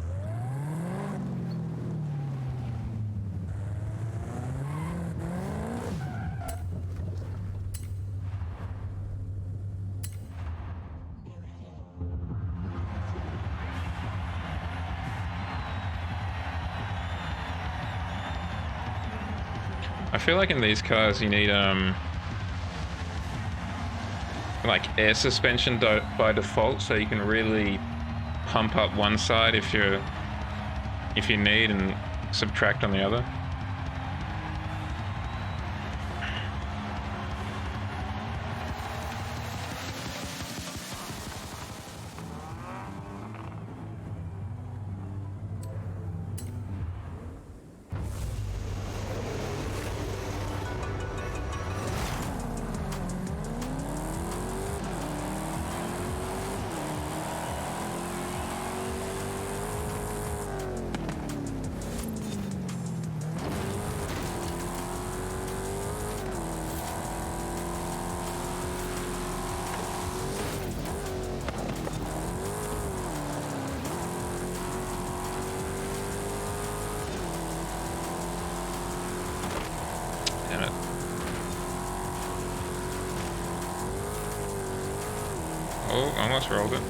I feel like in these cars you need like air suspension by default, so you can really pump up one side if you need and subtract on the other. Damn it. Oh, almost rolled it.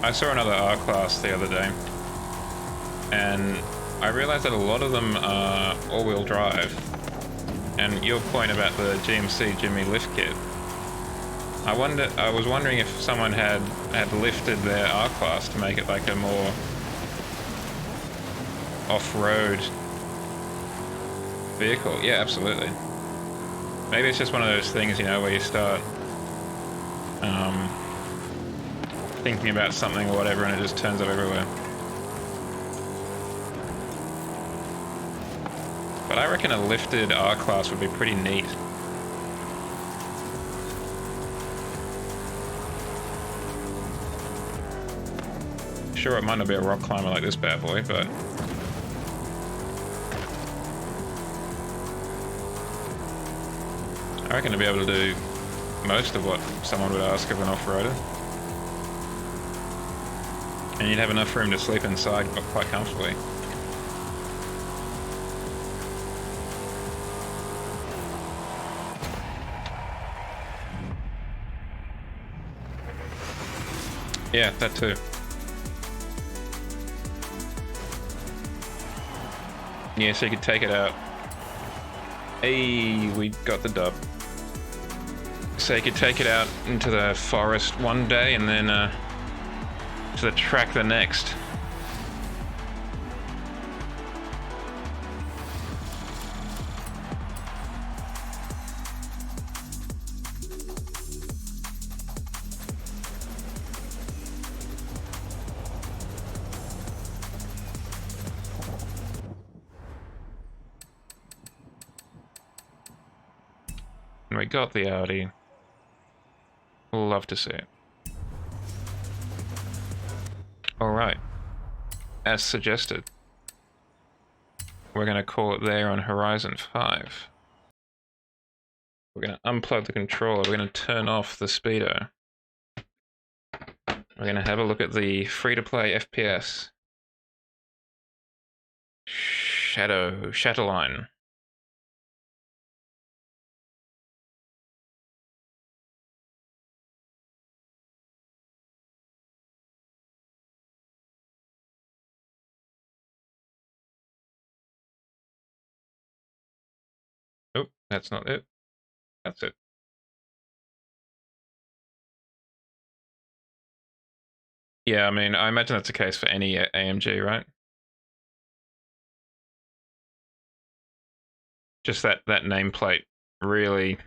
I saw another R-Class the other day, and I realized that a lot of them are all-wheel drive. And your point about the GMC Jimmy lift kit, I was wondering if someone had lifted their R-Class to make it like a more off-road vehicle. Yeah, absolutely. Maybe it's just one of those things, you know, where you start thinking about something or whatever and it just turns up everywhere. But I reckon a lifted R-Class would be pretty neat. Sure, it might not be a rock climber like this bad boy, but I reckon to be able to do most of what someone would ask of an off-roader. And you'd have enough room to sleep inside quite comfortably. Yeah, that too. Yeah, so you could take it out. Hey, we got the dub. So you could take it out into the forest one day and then to the track the next. And we got the Audi. Love to see it. Alright. As suggested, we're going to call it there on Horizon 5. We're going to unplug the controller. We're going to turn off the speedo. We're going to have a look at the free-to-play FPS. Shadowline. Oh, that's not it. That's it. Yeah, I mean, I imagine that's the case for any AMG, right? Just that nameplate really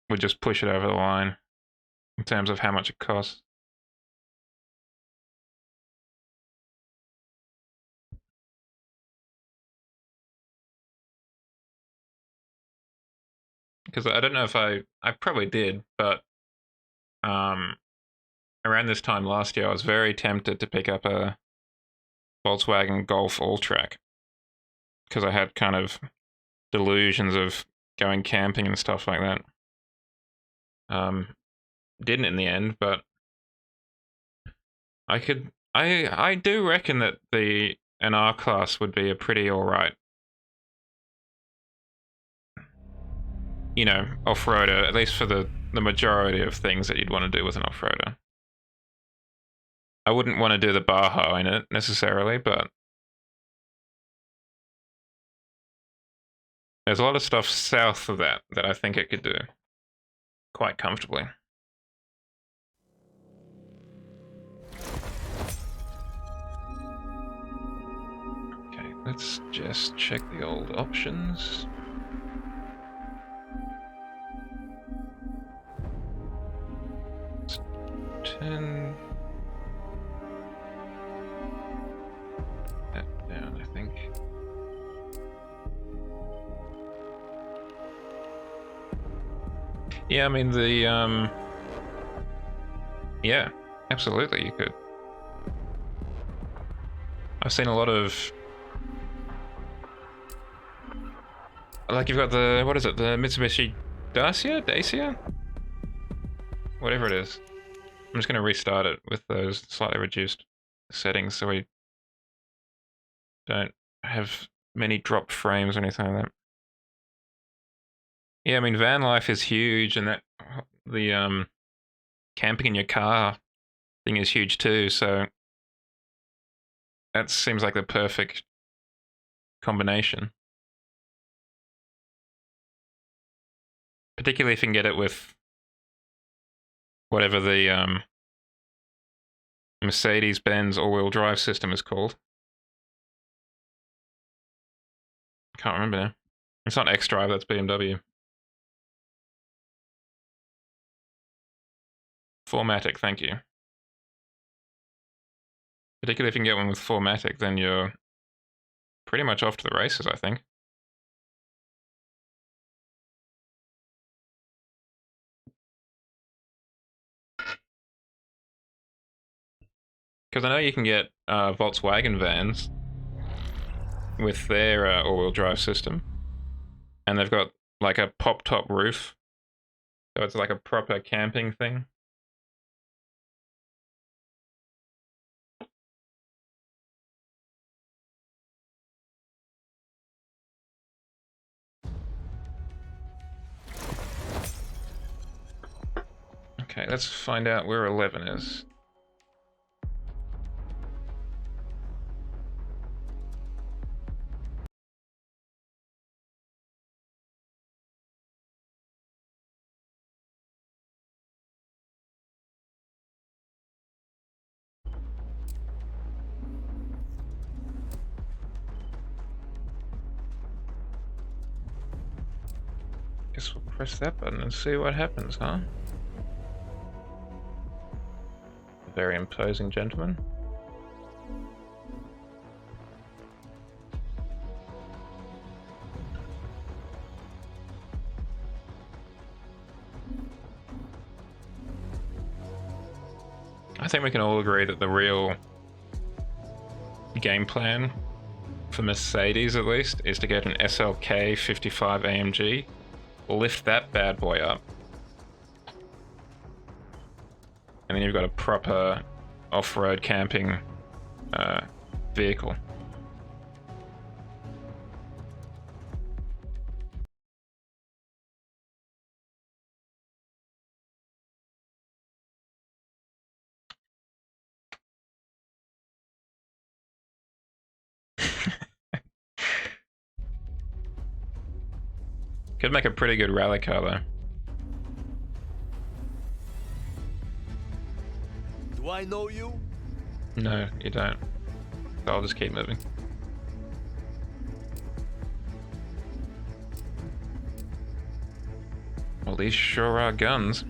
would just push it over the line in terms of how much it costs. Because I don't know if I probably did, but around this time last year, I was very tempted to pick up a Volkswagen Golf All-Track because I had kind of delusions of going camping and stuff like that. Didn't in the end, but I do reckon that an R class would be a pretty alright, you know, off-roader, at least for the majority of things that you'd want to do with an off-roader. I wouldn't want to do the Baja in it necessarily, but there's a lot of stuff south of that I think it could do quite comfortably. Okay, let's just check the old options. Let's turn that down, I think. Yeah, I mean yeah, absolutely you could. I've seen a lot of, like, you've got the, what is it, the Mitsubishi Dacia? Whatever it is. I'm just going to restart it with those slightly reduced settings so we don't have many dropped frames or anything like that. Yeah, I mean, van life is huge, and that the camping in your car thing is huge too, so that seems like the perfect combination. Particularly if you can get it with whatever the Mercedes-Benz all-wheel drive system is called. Can't remember now. It's not X-Drive, that's BMW. 4MATIC, thank you. Particularly if you can get one with 4MATIC, then you're pretty much off to the races, I think. Because I know you can get Volkswagen vans with their all-wheel drive system, and they've got like a pop-top roof, so it's like a proper camping thing. Okay, let's find out where 11 is. Guess we'll press that button and see what happens, huh? A very imposing gentleman. I think we can all agree that the real game plan for Mercedes, at least, is to get an SLK 55 AMG, lift that bad boy up, and then you've got a proper off-road camping vehicle. Could make a pretty good rally car, though. Do I know you? No, you don't. So I'll just keep moving. Well, these sure are guns.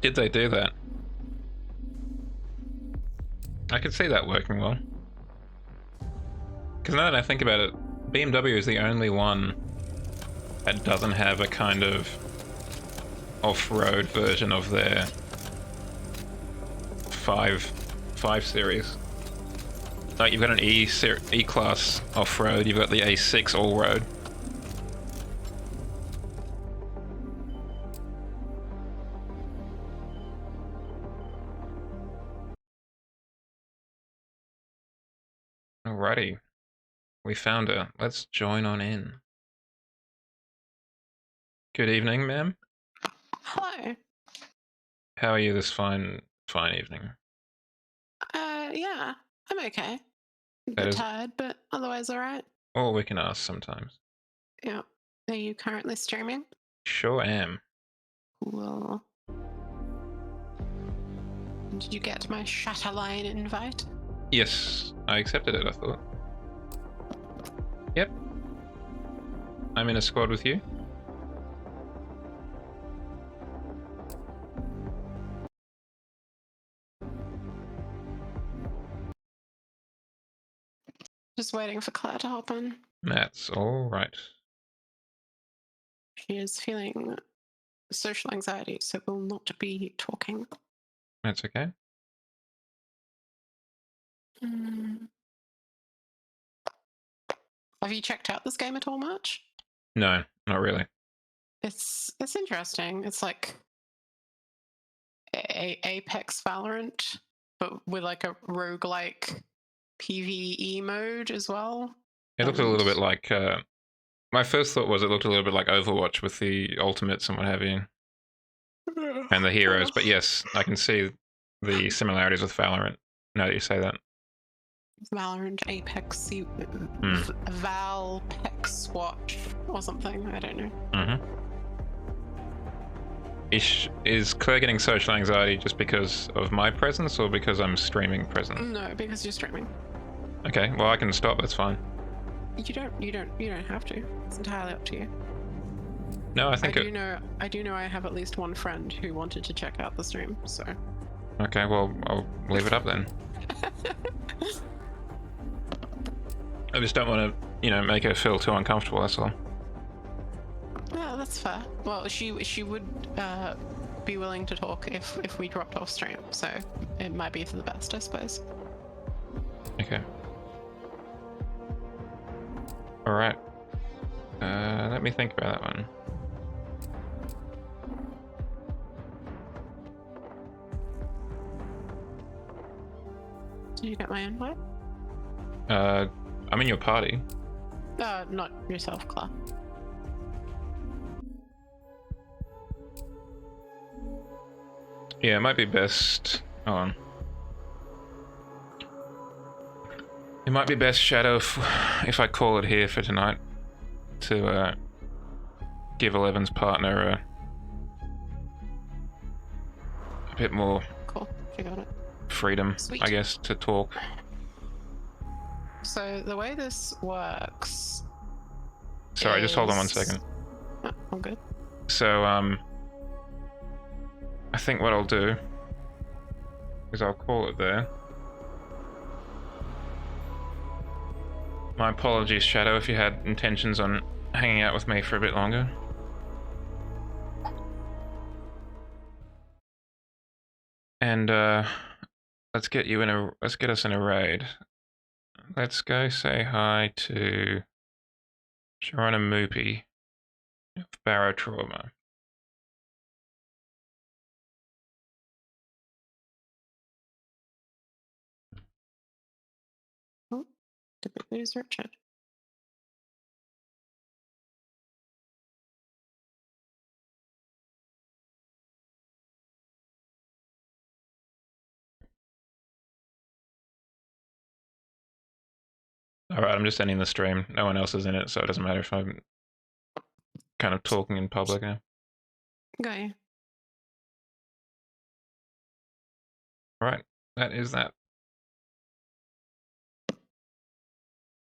Did they do that? I could see that working well. Because now that I think about it, BMW is the only one that doesn't have a kind of off-road version of their 5 Series. Like, you've got an E-Class off-road, you've got the A6 all-road. Alrighty, we found her. Let's join on in. Good evening, ma'am. Hello. How are you this fine evening? Yeah, I'm okay. A That bit is tired, but otherwise alright. all we can ask sometimes. Yeah. Are you currently streaming? Sure am. Cool. Did you get my Shatterline invite? Yes, I accepted it, I thought. Yep. I'm in a squad with you. Just waiting for Claire to hop in. That's alright. She is feeling social anxiety, so will not be talking. That's okay. Have you checked out this game at all much? No, not really. It's interesting. It's like Apex Valorant, but with like a roguelike PvE mode as well. It looked a little bit like... my first thought was it looked a little bit like Overwatch with the ultimates and what have you. And the heroes, but yes, I can see the similarities with Valorant, now that you say that. Valorant, Apex, Valpex Watch or something, I don't know. Mm-hmm. Is Claire getting social anxiety just because of my presence or because I'm streaming present? No, because you're streaming. Okay, well I can stop, that's fine. You don't have to. It's entirely up to you. No, I think I do know I have at least one friend who wanted to check out the stream, so. Okay, well, I'll leave it up then. I just don't want to, make her feel too uncomfortable, that's all. Yeah, that's fair. Well, she would be willing to talk if we dropped off stream, so it might be for the best, I suppose. Okay. Alright. Let me think about that one. Did you get my invite? I'm in your party. Not yourself, Claire. Yeah, it might be best. Hold on. It might be best, Shadow, if I call it here for tonight. To give Eleven's partner a bit more Cool, you got it. freedom, Sweet. I guess, to talk. So the way this works. Sorry, just hold on 1 is- second. Oh, I'm good. So, I think what I'll do is I'll call it there. My apologies, Shadow, if you had intentions on hanging out with me for a bit longer. And, let's get us in a raid. Let's go say hi to Sharona Moopy of Barrow Trauma. Oh, did we lose Richard? Alright, I'm just ending the stream. No one else is in it, so it doesn't matter if I'm kind of talking in public now. Got you. Alright, that is that.